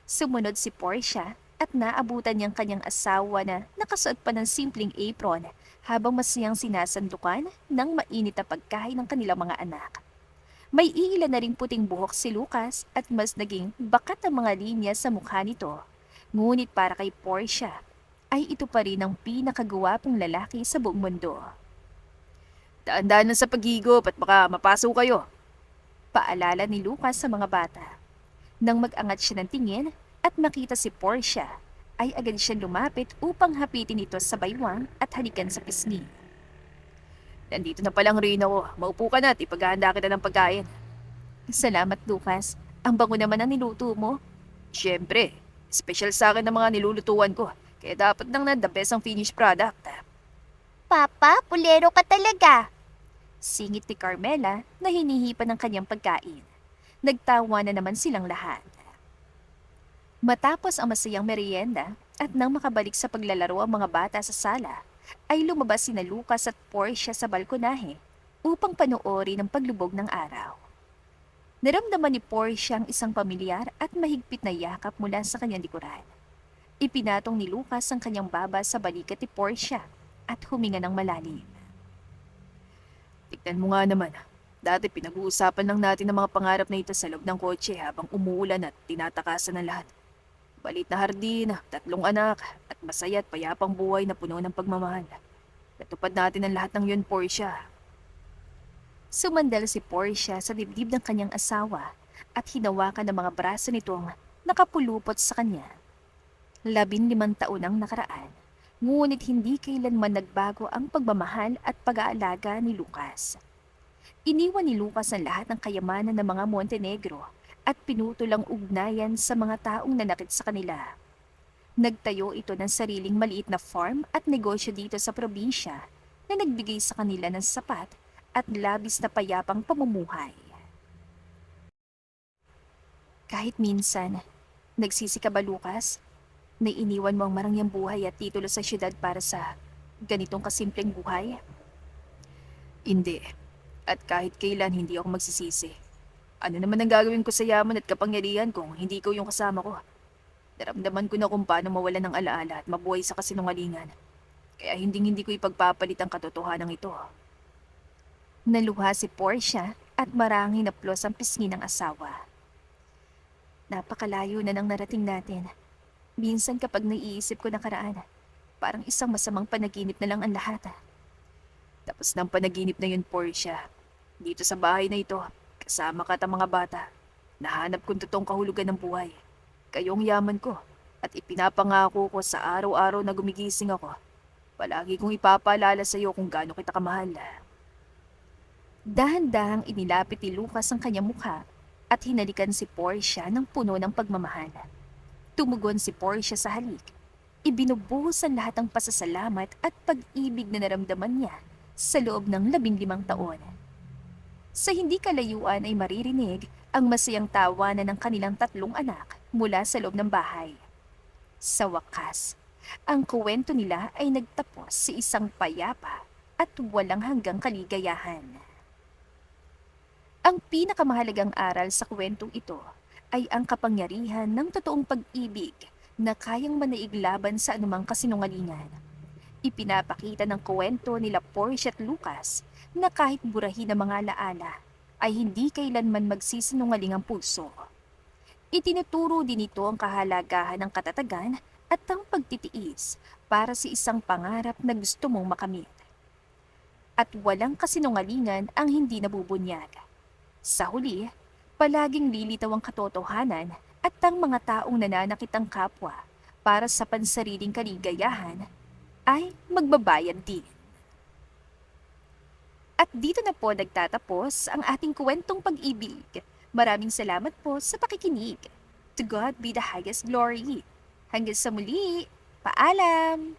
Sumunod si Portia at naabutan niyang kanyang asawa na nakasuot pa ng simpleng apron habang masayang sinasandukan ng mainit na pagkain ng kanilang mga anak. May iilan na ring puting buhok si Lucas at mas naging bakat ang mga linya sa mukha nito. Ngunit para kay Portia, ay ito pa rin ang pinakagwapong lalaki sa buong mundo. Daan-daan lang sa paghigop at baka mapasok kayo. Paalala ni Lucas sa mga bata. Nang mag-angat siya ng tingin at makita si Portia, ay agad siya lumapit upang hapitin ito sa baywang at halikan sa pisngi. Nandito na palang Rina ko. Maupo ka na at ipaghahanda kita ng pagkain. Salamat, Lucas. Ang bango naman ang niluto mo. Siyempre, special sa akin ang mga nilulutuan ko. Kaya dapat nang na the best ang finished product. Papa, pulero ka talaga. Singit ni Carmela na hinihipan ng kanyang pagkain. Nagtawa na naman silang lahat. Matapos ang masayang merienda at nang makabalik sa paglalaro ang mga bata sa sala, ay lumabas sina Lucas at Portia sa balkonahe upang panoorin ang paglubog ng araw. Naramdaman ni Portia ang isang pamilyar at mahigpit na yakap mula sa kanyang likuran. Ipinatong ni Lucas ang kanyang baba sa balikat ni Portia at huminga ng malalim. Tignan mo nga naman. Dati pinag-uusapan lang natin ang mga pangarap na ito sa loob ng kotse habang umuulan at tinatakasan ng lahat. Balit na hardin, 3 anak, at masaya at payapang buhay na puno ng pagmamahal. Natupad natin ang lahat ng yun, Portia. Sumandal si Portia sa dibdib ng kanyang asawa at hinawakan ng mga braso nitong nakapulupot sa kanya. 15 taon ang nakaraan, ngunit hindi kailanman nagbago ang pagmamahal at pag-aalaga ni Lucas. Iniwan ni Lucas ang lahat ng kayamanan ng mga Montenegro at pinutol ang ugnayan sa mga taong nanakit sa kanila. Nagtayo ito ng sariling maliit na farm at negosyo dito sa probinsya na nagbigay sa kanila ng sapat at labis na payapang pamumuhay. Kahit minsan, nagsisi ka ba, Lucas? Na iniwan mo ang marangyang buhay at titulo sa syudad para sa ganitong kasimpleng buhay? Hindi. At kahit kailan hindi ako magsisisi. Ano naman ang gagawin ko sa yaman at kapangyarihan kung hindi ko yung kasama ko? Naramdaman ko na kung paano mawalan ng alaala at mabuhay sa kasinungalingan. Kaya hindi ko ipagpapalit ang katotohanan ito. Naluha si Portia at marangin naplos ang pisngi ng asawa. Napakalayo na ng narating natin. Minsan kapag naiisip ko nakaraan, parang isang masamang panaginip na lang ang lahat. Tapos ng panaginip na yun, Portia. Dito sa bahay na ito, kasama ka at ang mga bata. Nahanap kong totoong kahulugan ng buhay. Kayong yaman ko. At ipinapangako ko sa araw-araw na gumigising ako. Palagi kong ipapaalala sa iyo kung gaano kita kamahal. Dahan-dahang inilapit ni Lucas ang kanyang mukha at hinalikan si Portia ng puno ng pagmamahal. Tumugon si Portia sa halik. Ibinubuhos ang lahat ng pasasalamat at pag-ibig na naramdaman niya sa loob ng 15 taon. Sa hindi kalayuan ay maririnig ang masayang tawanan ng kanilang 3 anak mula sa loob ng bahay. Sa wakas, ang kuwento nila ay nagtapos sa isang payapa at walang hanggang kaligayahan. Ang pinakamahalagang aral sa kwentong ito ay ang kapangyarihan ng totoong pag-ibig na kayang manaig laban sa anumang kasinungalingan. Ipinapakita ng kwento nila Portia at Lucas na kahit burahin ang mga alaala, ay hindi kailanman magsisinungaling ang puso. Itinuturo din ito ang kahalagahan ng katatagan at ang pagtitiis para sa isang pangarap na gusto mong makamit. At walang kasinungalingan ang hindi nabubunyag. Sa huli, palaging lilitaw ang katotohanan at ang mga taong nananakit ang kapwa para sa pansariling kaligayahan ay magbabayad din. At dito na po nagtatapos ang ating kwentong pag-ibig. Maraming salamat po sa pakikinig. To God be the highest glory. Hanggang sa muli, paalam!